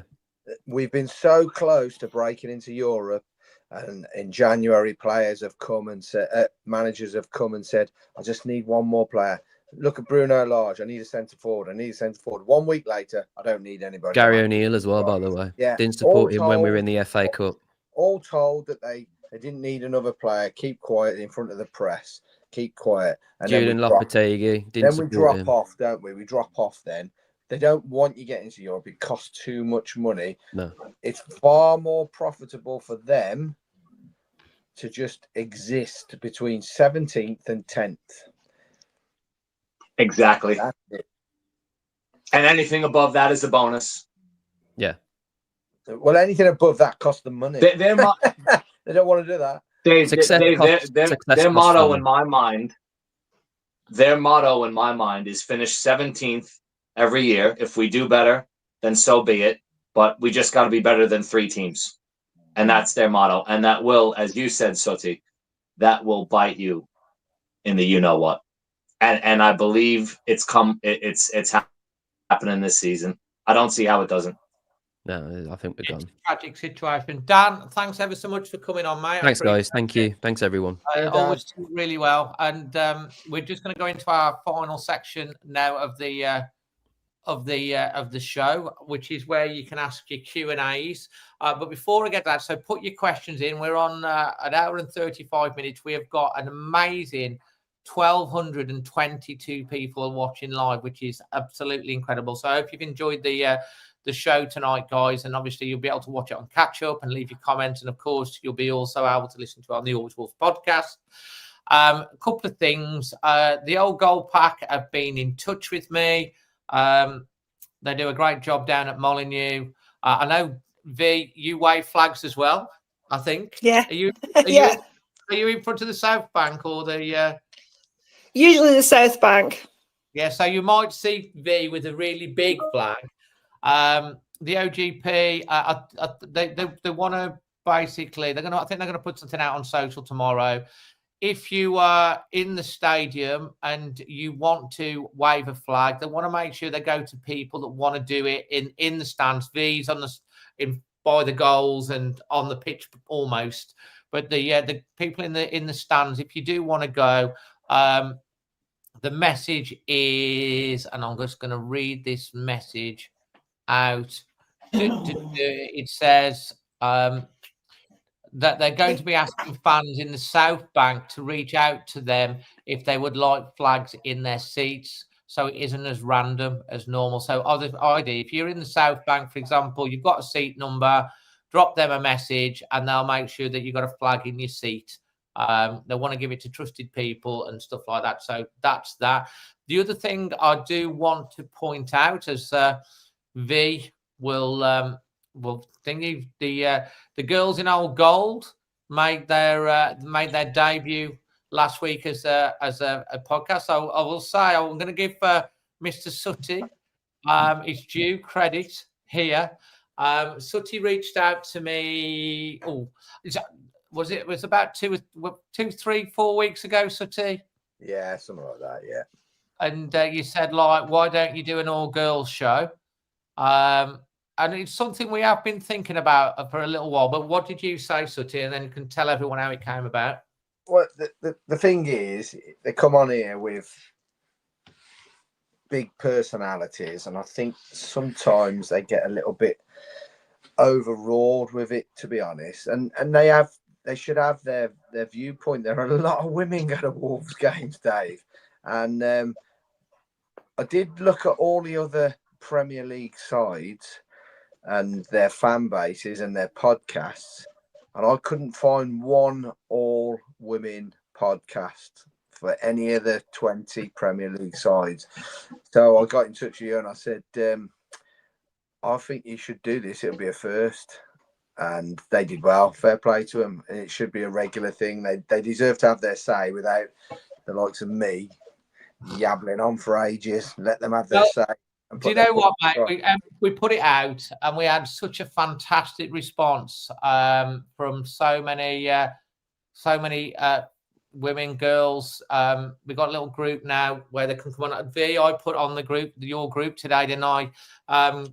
We've been so close to breaking into Europe, and in January, players have come and said, managers have come and said, I just need one more player. Look at Bruno Lage. I need a centre forward. 1 week later, I don't need anybody. Gary O'Neill as well, by the way. Yeah. Didn't support him when we were in the FA Cup. All told that they didn't need another player. Keep quiet in front of the press. Keep quiet. And Julian Lopetegui didn't support him. Then we drop off, don't we? We drop off then. They don't want you getting to Europe. It costs too much money. No. It's far more profitable for them to just exist between 17th and 10th. Exactly. That's it. And anything above that is a bonus. Yeah. Well, anything above that costs them money. They don't want to do that. Their motto in my mind, is finish 17th every year. If we do better, then so be it. But we just got to be better than 3 teams. And that's their motto. And that will, as you said, Sutty, that will bite you in the you-know-what. And I believe it's happening this season. I don't see how it doesn't. No, I think we're It's gone. a tragic situation. Dan, thanks ever so much for coming on, mate. Thanks, guys. Thank you. Thanks, everyone. Always do really well. And we're just going to go into our final section now of the show, which is where you can ask your Q&As. But before I get that, so put your questions in. We're on an hour and 35 minutes. We have got an amazing 1,222 people watching live, which is absolutely incredible. So I hope you've enjoyed the show tonight, guys. And obviously you'll be able to watch it on catch up and leave your comments. And of course, you'll be also able to listen to it on the Always Wolves podcast. A couple of things. The Old Gold Pack have been in touch with me. They do a great job down at Molineux. I know, V, you wave flags as well, I think. Yeah. Are you in front of the South Bank or the... Usually the South Bank. Yeah, so you might see V with a really big flag. The OGP, they want to basically... I think they're going to put something out on social tomorrow. If you are in the stadium and you want to wave a flag, they want to make sure they go to people that want to do it in the stands. V's on by the goals and on the pitch almost. But the people in the stands, if you do want to go, the message is, and I'm just going to read this message out. It says. That they're going to be asking fans in the South Bank to reach out to them if they would like flags in their seats, so it isn't as random as normal. So other ID, if you're in the South Bank, for example, you've got a seat number, drop them a message and they'll make sure that you've got a flag in your seat. They want to give it to trusted people and stuff like that. So that's that. The other thing I do want to point out, as V will thingy, the girls in Old Gold made their debut last week as a podcast. So I will say I'm going to give Mr. Sutty his due credit here. Sutty reached out to me. It was about 2, 3, 4 weeks ago, Sutty? Yeah, something like that, yeah. And you said, like, why don't you do an all-girls show? And it's something we have been thinking about for a little while. But what did you say, Sutty? And then you can tell everyone how it came about. Well, the thing is, they come on here with big personalities, and I think sometimes they get a little bit overawed with it, to be honest. And they should have their viewpoint. There are a lot of women go to Wolves games, Dave. And I did look at all the other Premier League sides and their fan bases and their podcasts, and I couldn't find one all-women podcast for any of the 20 Premier League sides. So I got in touch with you and I said, I think you should do this. It'll be a first. And they did well. Fair play to them. And it should be a regular thing. They deserve to have their say without the likes of me yabbling on for ages. Let them have their say. Do you know what, mate? We put it out and we had such a fantastic response from so many women, girls. We got a little group now where they can come on. V, I put on your group today, didn't I?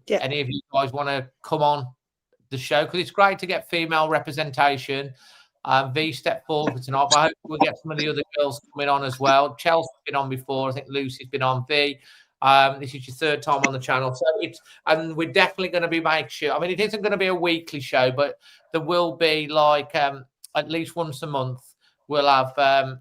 Any of you guys want to come on the show? Because it's great to get female representation. V stepped forward for tonight, but I hope we'll get some of the other girls coming on as well. Chelsea's been on before. I think Lucy's been on. V, this is your third time on the channel, so and we're definitely going to be making sure. I mean, it isn't going to be a weekly show, but there will be like at least once a month. We'll have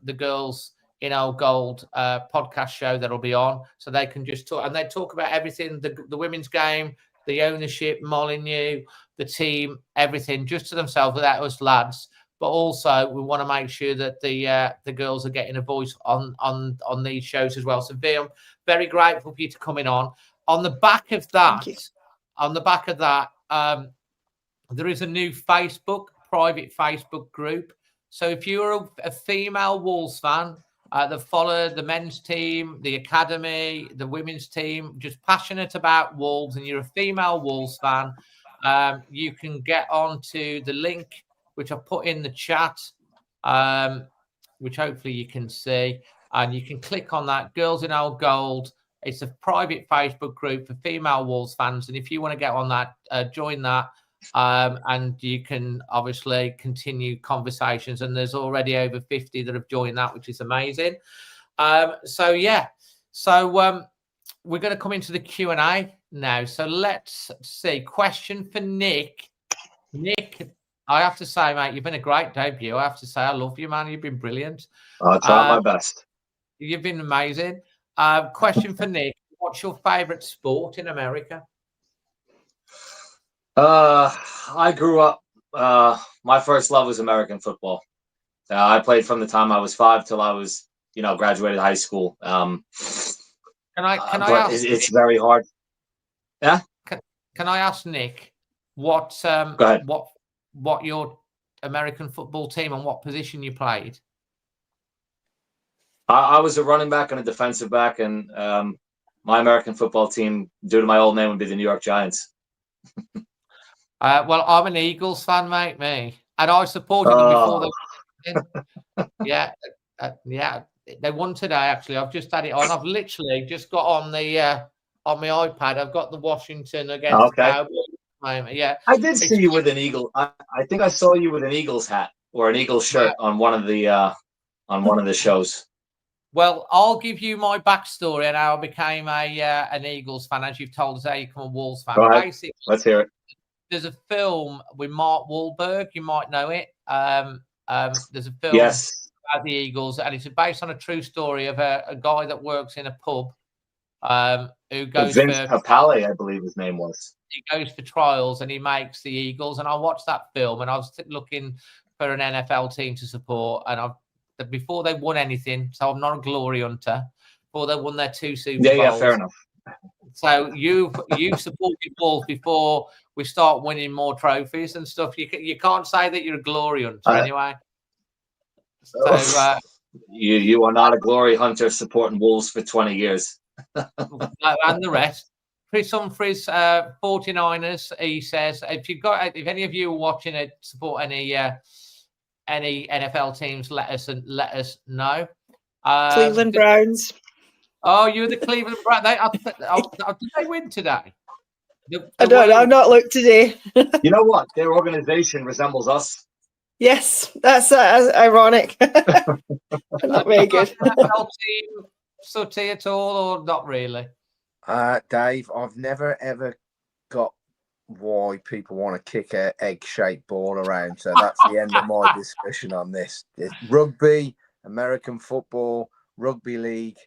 the girls in Old Gold podcast show that'll be on, so they can just talk, and they talk about everything: the women's game, the ownership, Molineux, the team, everything, just to themselves without us lads. But also, we want to make sure that the girls are getting a voice on these shows as well. So, V, I'm very grateful for you to coming on. On the back of that, there is a new private Facebook group. So, if you're a female Wolves fan that follow the men's team, the academy, the women's team, just passionate about Wolves, and you're a female Wolves fan, you can get onto the link which I put in the chat, which hopefully you can see. And you can click on that, Girls in Old Gold. It's a private Facebook group for female Wolves fans, and if you want to get on that, join that, and you can obviously continue conversations. And there's already over 50 that have joined that, which is amazing. So yeah, so we're going to come into the Q&A now. So let's see. Question for Nick. Nick, I have to say, mate, you've been a great debut. I have to say, I love you, man. You've been brilliant. I'll try my best. You've been amazing. Question for Nick. What's your favorite sport in America? I grew up, my first love was American football. I played from the time I was 5 till I was, graduated high school. Can I ask? It's very hard. Yeah. Can I ask Nick what Go ahead. what your American football team and what position you played? I was a running back and a defensive back, and my American football team, due to my old name, would be the New York Giants. Well, I'm an Eagles fan, mate. Me, and I supported them before they. Yeah, yeah. They won today. Actually, I've just had it on. I've literally just got on the on my iPad. I've got the Washington against Cowboys. Yeah, I did see you with an Eagle. I think I saw you with an Eagles hat or an Eagles shirt on one of the shows. Well, I'll give you my backstory and how I became an Eagles fan, as you've told us how you become a Wolves fan. Basically, let's hear it. There's a film with Mark Wahlberg. You might know it. There's a film about the Eagles, and it's based on a true story of a guy that works in a pub who goes Vince Papale, I believe his name was. He goes for trials and he makes the Eagles. And I watched that film and I was looking for an NFL team to support. And before they won anything, so I'm not a glory hunter, before they won their 2 Super Bowls. Yeah, fair enough. So you supported Wolves before we start winning more trophies and stuff. You can't say that you're a glory hunter anyway. So you are not a glory hunter supporting Wolves for 20 years. And the rest. Chris Humphries, 49ers. He says, if any of you are watching it, support any NFL teams, let us know. Cleveland Browns. Oh, you're the Cleveland Browns. Did they win today? I don't know. I've not looked today. You know what? Their organization resembles us. Yes, that's ironic. Not very good. NFL team, Sutty at all, or not really? Dave, I've never ever got why people want to kick a egg-shaped ball around. So that's the end of my discussion on this. It's rugby, American football, rugby league.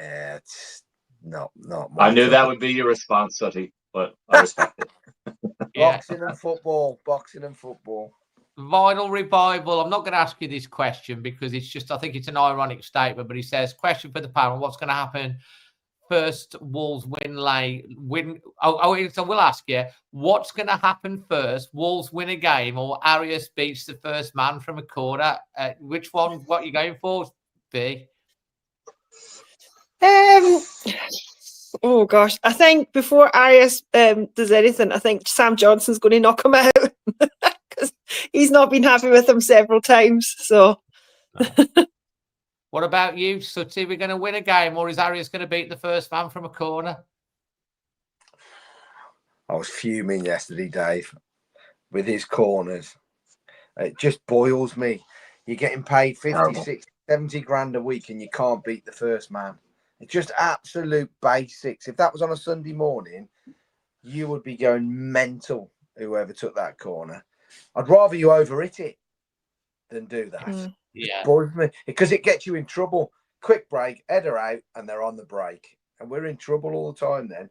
It's not my I knew that would be your response, Sutty, but I respect it. Boxing and football. Vinyl Revival. I'm not going to ask you this question because it's just, I think it's an ironic statement, but he says, question for the panel, what's going to happen first Wolves so we'll ask you, what's going to happen first? Wolves win a game or Arias beats the first man from a corner? Which one, what are you going for, B? Oh gosh, I think before Arias does anything, I think Sam Johnson's going to knock him out because he's not been happy with him several times. So, what about you, Sutty? We're going to win a game, or is Arias going to beat the first man from a corner? I was fuming yesterday, Dave, with his corners. It just boils me. You're getting paid 50, 60, 70 grand a week, and you can't beat the first man. It's just absolute basics. If that was on a Sunday morning, you would be going mental, whoever took that corner. I'd rather you overhit it than do that. Yeah. Because it gets you in trouble. Quick break, header out, and they're on the break. And we're in trouble all the time then.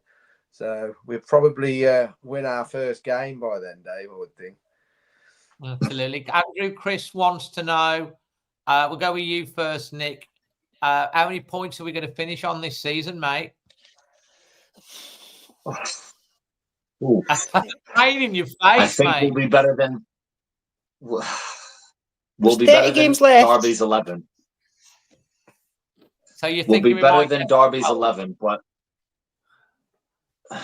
So we'll probably win our first game by then, Dave, I would think. Absolutely. Andrew Chris wants to know, we'll go with you first, Nick. How many points are we going to finish on this season, mate? Pain in your face, I think mate. we'll be better than games left. Derby's 11. So you We'll think be better than Derby's 11, but I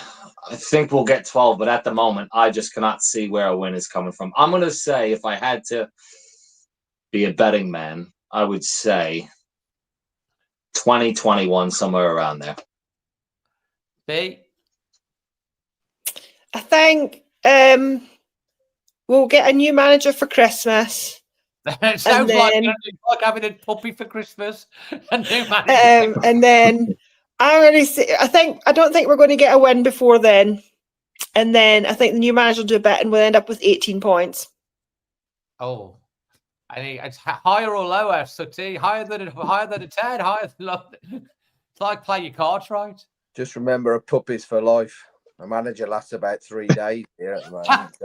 think we'll get 12. But at the moment, I just cannot see where a win is coming from. I'm going to say, if I had to be a betting man, I would say 20-21, somewhere around there. B? I think we'll get a new manager for Christmas. It sounds like, then- like having a puppy for Christmas. A new manager. And then I don't think we're going to get a win before then. And then I think the new manager will do a bit, and we'll end up with 18 points. Oh, I think it's higher or lower, Sutty? Higher than a 10, higher than lower. It's like play your cards right. Just remember, a puppy's for life. A manager lasts about 3 days here at the moment.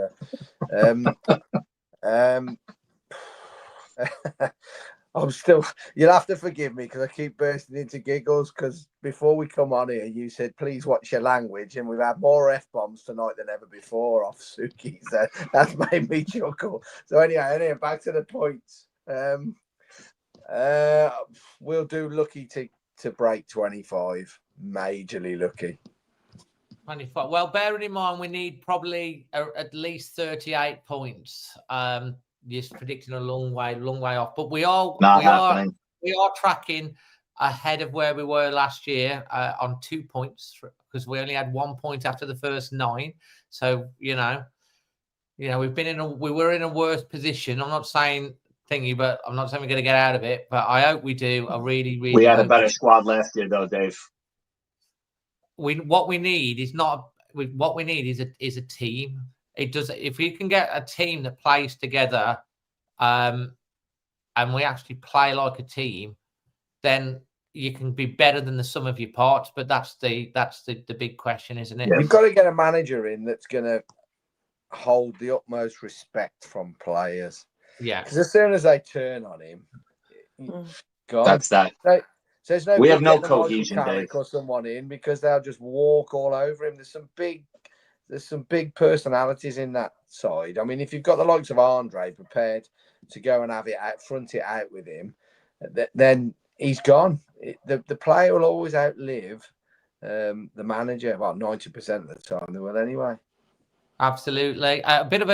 I'm still. You'll have to forgive me because I keep bursting into giggles. Because before we come on here, you said please watch your language, and we've had more f-bombs tonight than ever before off Suki. So that's made me chuckle. So anyway, back to the points. We'll do lucky to break 25. Majorly lucky. 25. Well, bearing in mind we need probably at least 38 points. Just predicting a long way off, but we are tracking ahead of where we were last year on 2 points because we only had 1 point after the first 9. So we were in a worse position. I'm not saying thingy, but I'm not saying we're going to get out of it. But I hope we do. I really. We had a better squad last year, though, Dave. What we need is a team. It does. If we can get a team that plays together, and we actually play like a team, then you can be better than the sum of your parts. But that's the big question, isn't it? Yeah. You've got to get a manager in that's going to hold the utmost respect from players. Yeah. Because as soon as they turn on him, God, that's that. There's no. We have no cohesion, Dave. Or someone in because they'll just walk all over him. There's some big personalities in that side. I mean, if you've got the likes of Andre prepared to go and have it out, front it out with him, then he's gone. The player will always outlive the manager. About 90% of the time, they will anyway. Absolutely. A bit of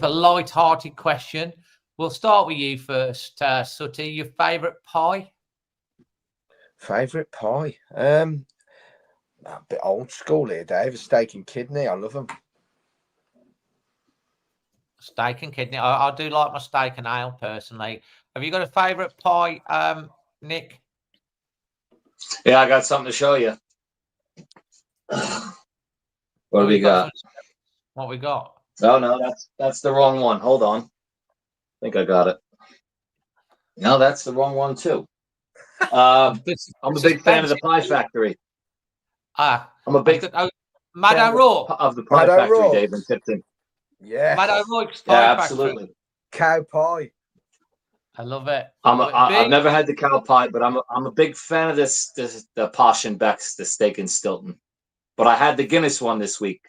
a light-hearted question. We'll start with you first, Sutty. Your favourite pie? Favourite pie? A bit old school here, Dave. A steak and kidney. I love them. Steak and kidney. I do like my steak and ale personally. Have you got a favourite pie, Nick? Yeah, I got something to show you. What do we got? What we got? No, that's the wrong one. Hold on. I think I got it. No, that's the wrong one too. I'm a big fan of the Pie Factory. I'm a big Mad O'Rourke of the Pie Factory, Dave and Tipton. Yeah, Mad O'Rourke's yeah, Pie absolutely. Cow pie. I love it. I've never had the cow pie, but I'm a big fan of the Posh and Beck's, the steak and Stilton. But I had the Guinness one this week.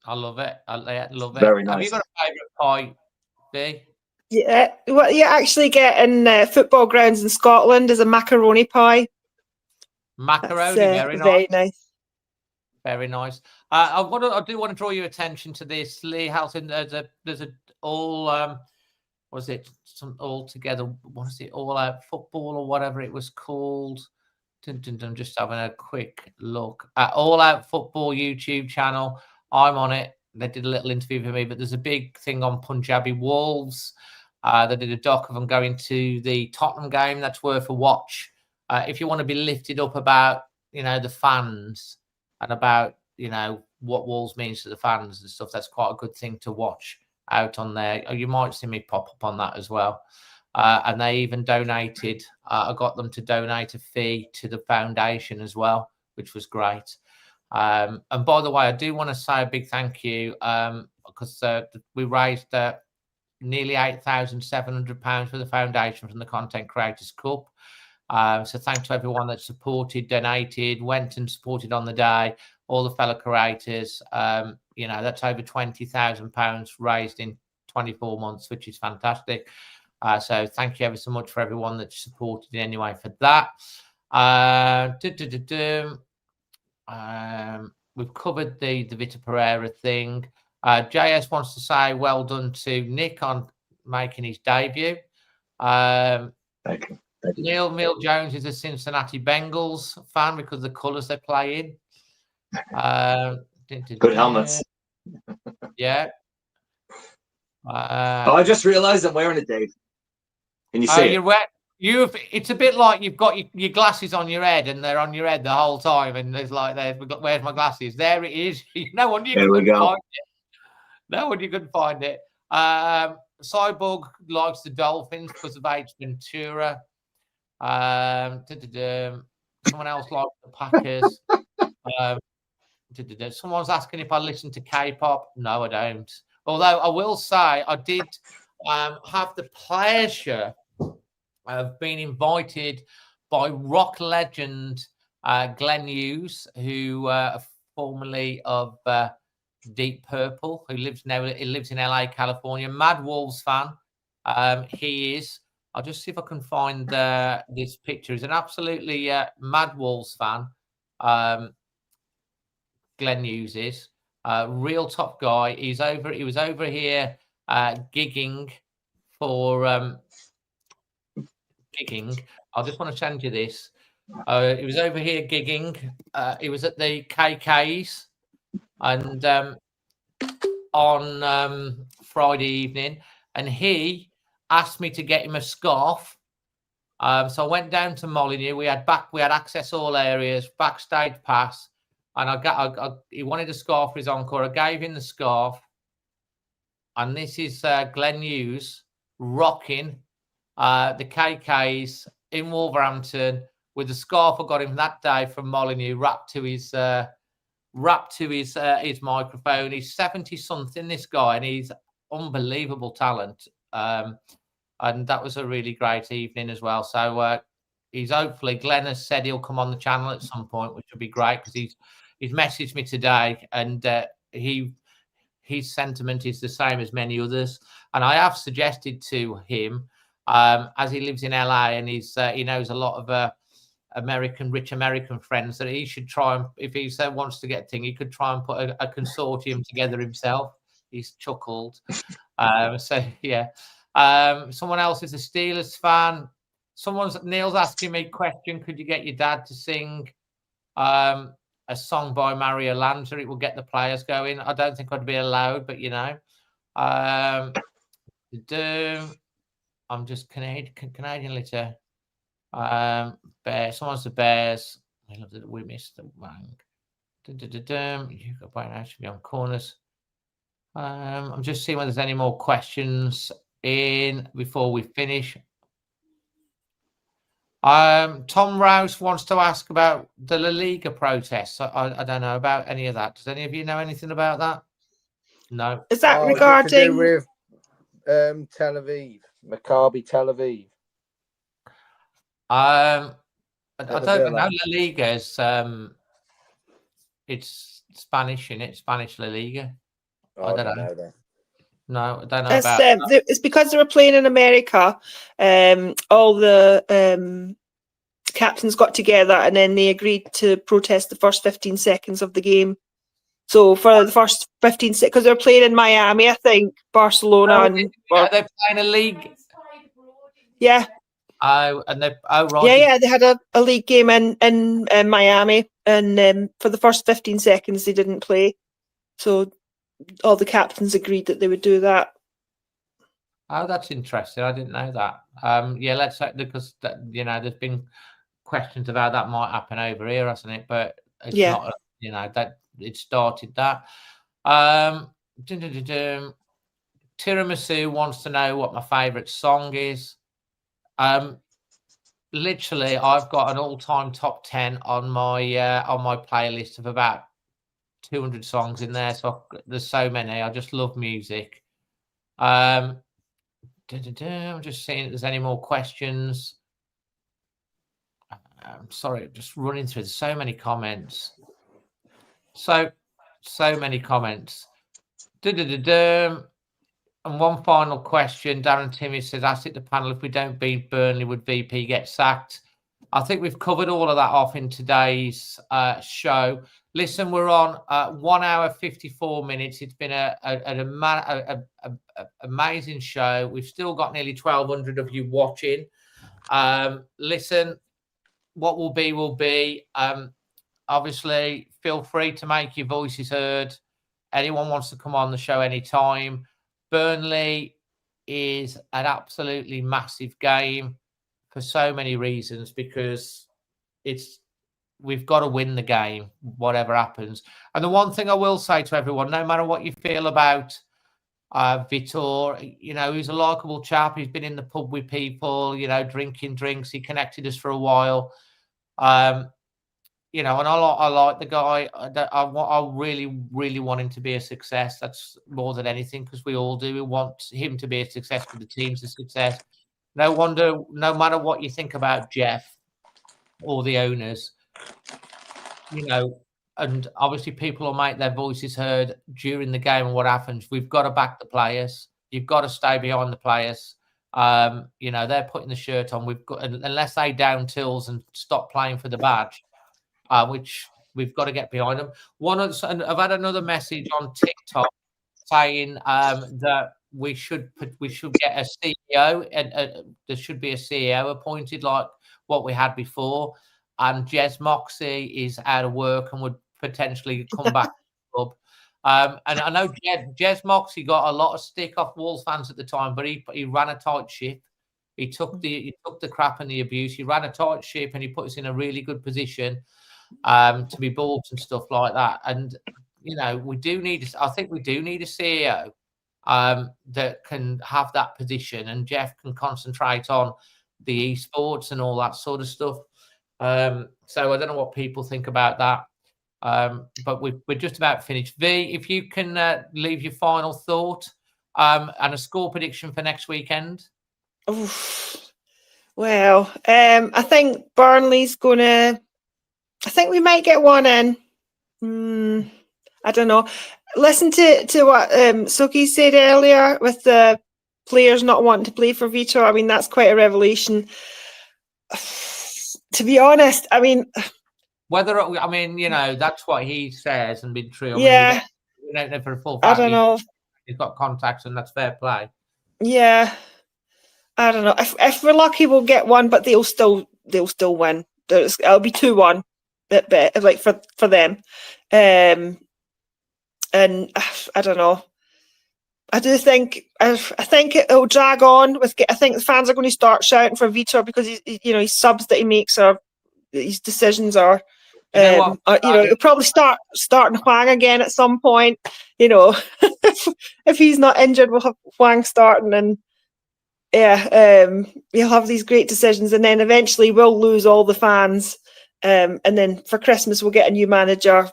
I love it. I love it. Very nice. Have you got a favourite pie, B? Yeah, what you actually get in football grounds in Scotland is a macaroni pie. Macaroni, That's, very nice. Very nice. Very nice. I do want to draw your attention to this. Lee Halton, there's a all was it some all together? What is it? All Out Football or whatever it was called. I'm just having a quick look at All Out Football YouTube channel. I'm on it. They did a little interview for me, but there's a big thing on Punjabi Wolves. They did a doc of them going to the Tottenham game. That's worth a watch. If you want to be lifted up about, the fans and about, what Wolves means to the fans and stuff, that's quite a good thing to watch out on there. You might see me pop up on that as well. And they even donated. I got them to donate a fee to the foundation as well, which was great. And by the way, I do want to say a big thank you because we raised nearly £8,700 for the foundation from the Content Creators Cup. So thanks to everyone that supported, donated, went and supported on the day, all the fellow creators. That's over £20,000 raised in 24 months, which is fantastic. So thank you ever so much for everyone that supported in any way for that. We've covered the Vitor Pereira thing. JS wants to say well done to Nick on making his debut. Thank you. Neil Jones is a Cincinnati Bengals fan because of the colours they play in. Good helmets. Yeah. I just realised I'm wearing it, Dave. Can you see it? It's a bit like you've got your glasses on your head and they're on your head the whole time, and there's like, where's my glasses? There it is. No one you couldn't find it. No one you couldn't find it. Cyborg likes the Dolphins because of H. Ventura. Someone else likes the Packers. Someone's asking if I listen to K-pop. No, I don't. Although I will say I did have the pleasure of being invited by rock legend Glenn Hughes, who formerly of Deep Purple, who lives in LA, California. Mad Wolves fan. He is. I'll just see if I can find this picture. He's an absolutely Mad Wolves fan. Glenn Hughes is real top guy. He was over here gigging for gigging. I just want to send you this. He was over here gigging. He was at the KKs and on Friday evening, and he asked me to get him a scarf. So I went down to Molyneux. We had access all areas, backstage pass, and he wanted a scarf for his encore. I gave him the scarf, and this is Glenn Hughes rocking the KKs in Wolverhampton with the scarf I got him that day from Molyneux wrapped to his microphone. He's 70 something, this guy, and he's unbelievable talent. And that was a really great evening as well. So he's hopefully, Glenn has said he'll come on the channel at some point, which would be great because he's messaged me today, and his sentiment is the same as many others. And I have suggested to him, as he lives in LA and he knows a lot of rich American friends, that he should try and, if he wants to get a thing, he could try and put a consortium together himself. He's chuckled. So yeah. Someone else is a Steelers fan. Neil's asking me a question. Could you get your dad to sing a song by Mario Lanza? It will get the players going. I don't think I'd be allowed, but you know. I'm just Canadian litter. Bears. Someone's the Bears. We missed the wang. You got by now should be on corners. I'm just seeing whether there's any more questions in before we finish. Tom Rouse wants to ask about the La Liga protests. I don't know about any of that. Does any of you know anything about that? No. Is that regarding to do with Tel Aviv, Maccabi Tel Aviv? I don't know. La Liga is it's Spanish, in it, Spanish La Liga. I don't know that. No, I don't know about it's because they were playing in America. All the captains got together and then they agreed to protest the first 15 seconds of the game. So for the first 15 seconds, because they were playing in Miami, I think, Barcelona. They're playing a league. Yeah. Right. Yeah, they had a league game in Miami, and for the first 15 seconds they didn't play. So all the captains agreed that they would do that. Oh, that's interesting. I didn't know that. Yeah, let's say, because there's been questions about that might happen over here, hasn't it? But it's not. That it started that. Tiramisu wants to know what my favourite song is. Literally, I've got an all-time top 10 on my playlist of about 200 songs in there. So there's so many. I just love music. I'm just seeing if there's any more questions. I'm sorry, just running through. There's so many comments. So many comments. And one final question. Darren Timmy says, ask it the panel, if we don't beat Burnley, would VP get sacked? I think we've covered all of that off in today's show. Listen, we're on 1 hour, 54 minutes. It's been an amazing show. We've still got nearly 1,200 of you watching. Listen, what will be will be. Obviously, feel free to make your voices heard. Anyone wants to come on the show anytime. Burnley is an absolutely massive game for so many reasons, because we've got to win the game, whatever happens. And the one thing I will say to everyone, no matter what you feel about Vitor, he's a likable chap. He's been in the pub with people, drinking drinks. He connected us for a while. And I like the guy. I really, really want him to be a success. That's more than anything, because we all do. We want him to be a success, for the team's a success. No wonder, no matter what you think about Jeff or the owners, and obviously people will make their voices heard during the game and what happens. We've got to back the players. You've got to stay behind the players. They're putting the shirt on. We've got, unless they down tools and stop playing for the badge, which we've got to get behind them. And I've had another message on TikTok saying that we should get a CEO, and there should be a CEO appointed like what we had before. And Jez Moxie is out of work and would potentially come back to the club. And I know Jez Moxie got a lot of stick off Wolves fans at the time, but he ran a tight ship. He took the crap and the abuse. He ran a tight ship, and he put us in a really good position to be bought and stuff like that. And we do need a CEO that can have that position, and Jeff can concentrate on the esports and all that sort of stuff. So I don't know what people think about that. But we're just about finished. V, if you can leave your final thought and a score prediction for next weekend. Well, I think Burnley's gonna. I think we might get one in. I don't know. Listen to what Suki said earlier with the players not wanting to play for Vitor. I mean, that's quite a revelation. To be honest, I mean, that's what he says and been true. Yeah, we don't know for a full fact. I don't know. He's got contacts, and that's fair play. Yeah, I don't know. If we're lucky, we'll get one, but they'll still win. It'll be 2-1, like for them. And I don't know. I do think I think it'll drag on. I think the fans are going to start shouting for Vitor because his subs that he makes are his decisions are. It'll probably starting Hwang again at some point. If he's not injured, we'll have Hwang starting, and we'll have these great decisions, and then eventually we'll lose all the fans, and then for Christmas we'll get a new manager.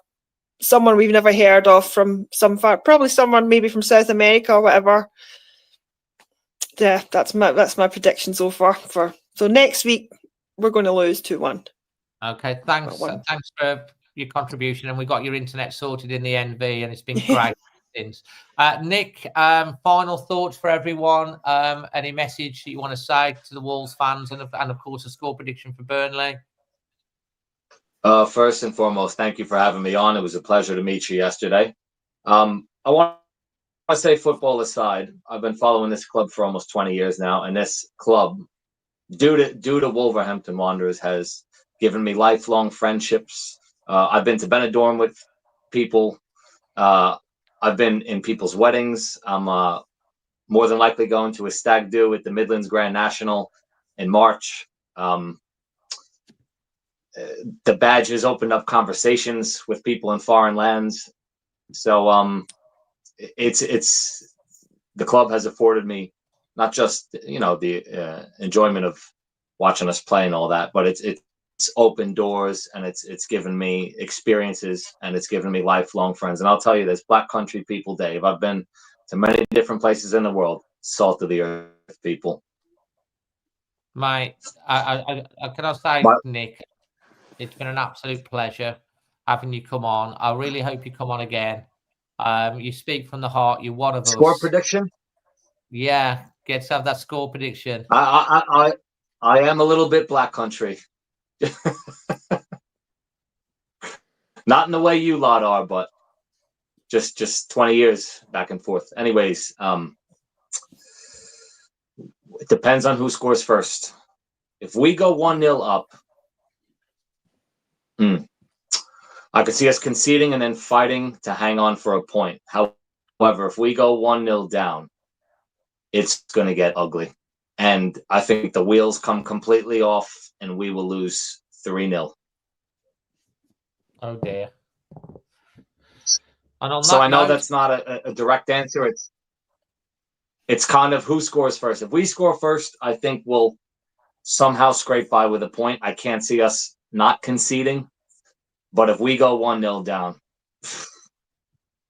Someone we've never heard of from probably someone maybe from South America or whatever. Yeah, that's my prediction so far. So next week we're going to lose 2-1. Okay, thanks for your contribution, and we got your internet sorted in the NV, and it's been great since. Nick, final thoughts for everyone. Any message that you want to say to the Wolves fans, and of course a score prediction for Burnley? First and foremost, thank you for having me on. It was a pleasure to meet you yesterday. I want to say, football aside, I've been following this club for almost 20 years now, and this club, due to Wolverhampton Wanderers, has given me lifelong friendships. I've been to Benidorm with people. I've been in people's weddings. I'm more than likely going to a stag do at the Midlands Grand National in March. The badge has opened up conversations with people in foreign lands. So it's the club has afforded me not just the enjoyment of watching us play and all that, but it's opened doors, and it's given me experiences, and it's given me lifelong friends. And I'll tell you this, Black Country people, Dave, I've been to many different places in the world. Salt of the earth people. Mate, I say, Nick, it's been an absolute pleasure having you come on. I really hope you come on again. You speak from the heart. You're one of us. Score prediction? Yeah, get to have that score prediction. I am a little bit Black Country. Not in the way you lot are, but just 20 years back and forth. Anyways, it depends on who scores first. If If we go 1-0 up, I could see us conceding and then fighting to hang on for a point. However, if we go 1-0 down, it's going to get ugly. And I think the wheels come completely off and we will lose 3-0. Oh, dear. And on So that I know note, that's not a direct answer. It's kind of who scores first. If we score first, I think we'll somehow scrape by with a point. I can't see us not conceding. But if we go 1-0 down,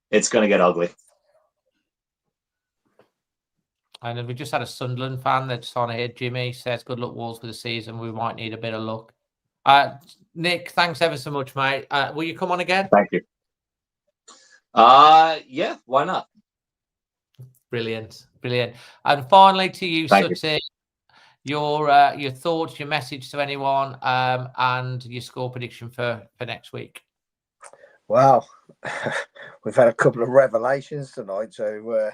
it's going to get ugly. and we just had a Sunderland fan that's on here. Jimmy says, "Good luck, Wolves, for the season. We might need a bit of luck." Nick, thanks ever so much, mate. Will you come on again? Thank you. Yeah, why not? Brilliant, brilliant. And finally, to you, Thank Sutty, your thoughts, your message to anyone, and your score prediction for next week. Well, we've had a couple of revelations tonight, so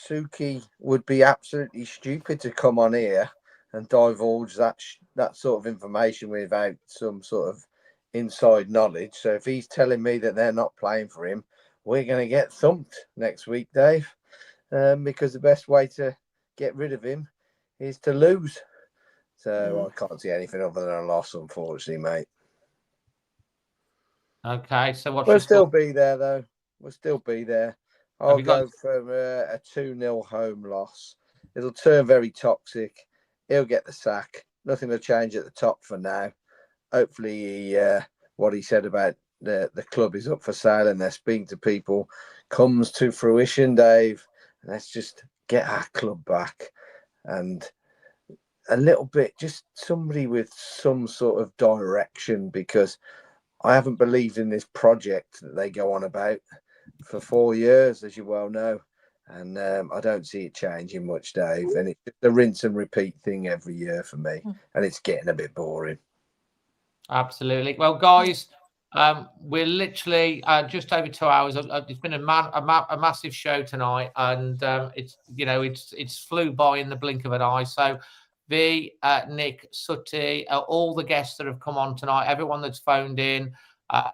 Suki would be absolutely stupid to come on here and divulge that sort of information without some sort of inside knowledge. So if he's telling me that they're not playing for him, we're going to get thumped next week, Dave, because the best way to get rid of him is to lose. So I can't see anything other than a loss, unfortunately, mate. Okay, so what's We'll your still score? be there, though. We'll still be there. I'll go for a 2-0 home loss. It'll turn very toxic. He'll get the sack. Nothing will change at the top for now. Hopefully, what he said about the club is up for sale and they're speaking to people comes to fruition, Dave. Let's just get our club back and a little bit, just somebody with some sort of direction, because I haven't believed in this project that they go on about for 4 years, as you well know. And I don't see it changing much, Dave. And it's the rinse and repeat thing every year for me. And it's getting a bit boring. Absolutely. Well, guys, we're literally just over 2 hours. It's been a massive show tonight, and it's flew by in the blink of an eye. So, Nick, Sutty, all the guests that have come on tonight, everyone that's phoned in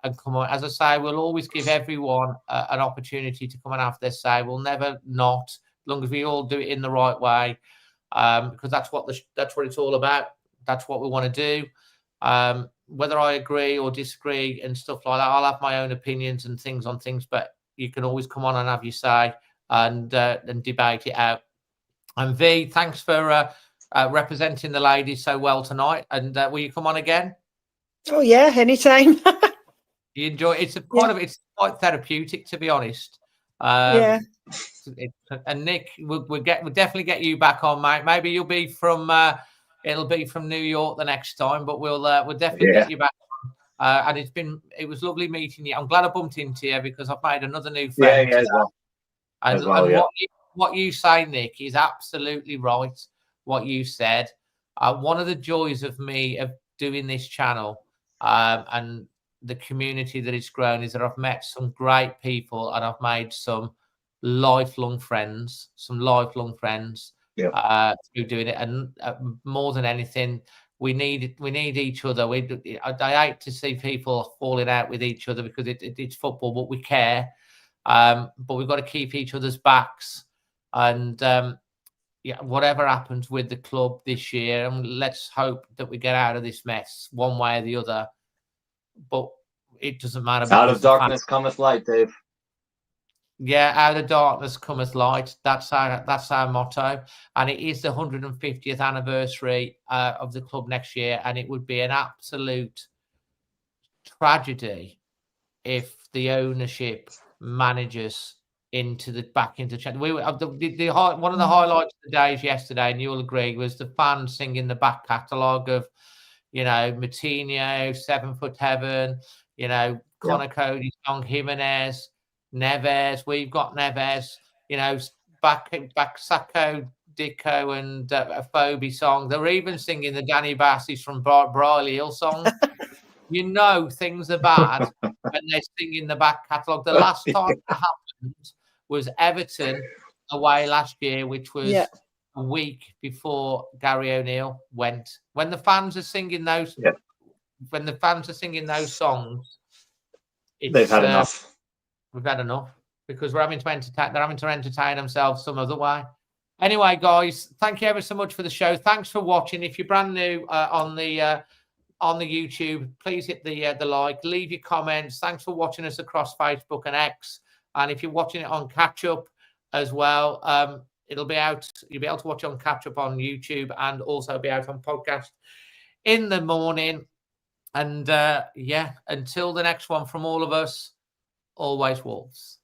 and come on. As I say, we'll always give everyone an opportunity to come and have their say. We'll never not, as long as we all do it in the right way, because that's what it's all about. That's what we want to do. Whether I agree or disagree and stuff like that, I'll have my own opinions and things on things, but you can always come on and have your say and debate it out. And V, thanks for representing the ladies so well tonight. And will you come on again? Oh yeah, anytime. You enjoy it? It's quite therapeutic, to be honest. Yeah. And Nick, we'll definitely get you back on, mate. Maybe you'll be from it'll be from New York the next time, but we'll definitely get you back on. And it was lovely meeting you. I'm glad I bumped into you because I've made another new friend. Yeah, as well. And what you say, Nick, is absolutely right. What you said. One of the joys of me of doing this channel and the community that it's grown is that I've met some great people and I've made some lifelong friends. Through doing it, and more than anything, we need each other. I hate to see people falling out with each other because it's football, but we care. But we've got to keep each other's backs, and whatever happens with the club this year, and let's hope that we get out of this mess one way or the other. But it doesn't matter. Out of darkness cometh light, Dave. Yeah, out of darkness cometh light. That's our motto, and it is the 150th anniversary of the club next year, and it would be an absolute tragedy if the ownership manages back into chat. One of the highlights of the days yesterday, and you'll agree, was the fans singing the back catalogue of, Moutinho, 7 Foot Heaven, Connor Cody song, Jimenez, Neves. We've got Neves, back Sacco, Dicko, and a Phobie song. They're even singing the Danny Bassi's from Briley Hill song. Things are bad when they're singing the back catalogue. The last time that happened was Everton away last year, which was a week before Gary O'Neill went. When the fans are singing those, songs, They've had enough. We've had enough because we're having to entertain. They're having to entertain themselves some other way. Anyway, guys, thank you ever so much for the show. Thanks for watching. If you're brand new on the YouTube, please hit the like, leave your comments. Thanks for watching us across Facebook and X. And if you're watching it on catch up as well, it'll be out. You'll be able to watch it on catch up on YouTube and also be out on podcast in the morning. And yeah, until the next one from all of us, always Wolves.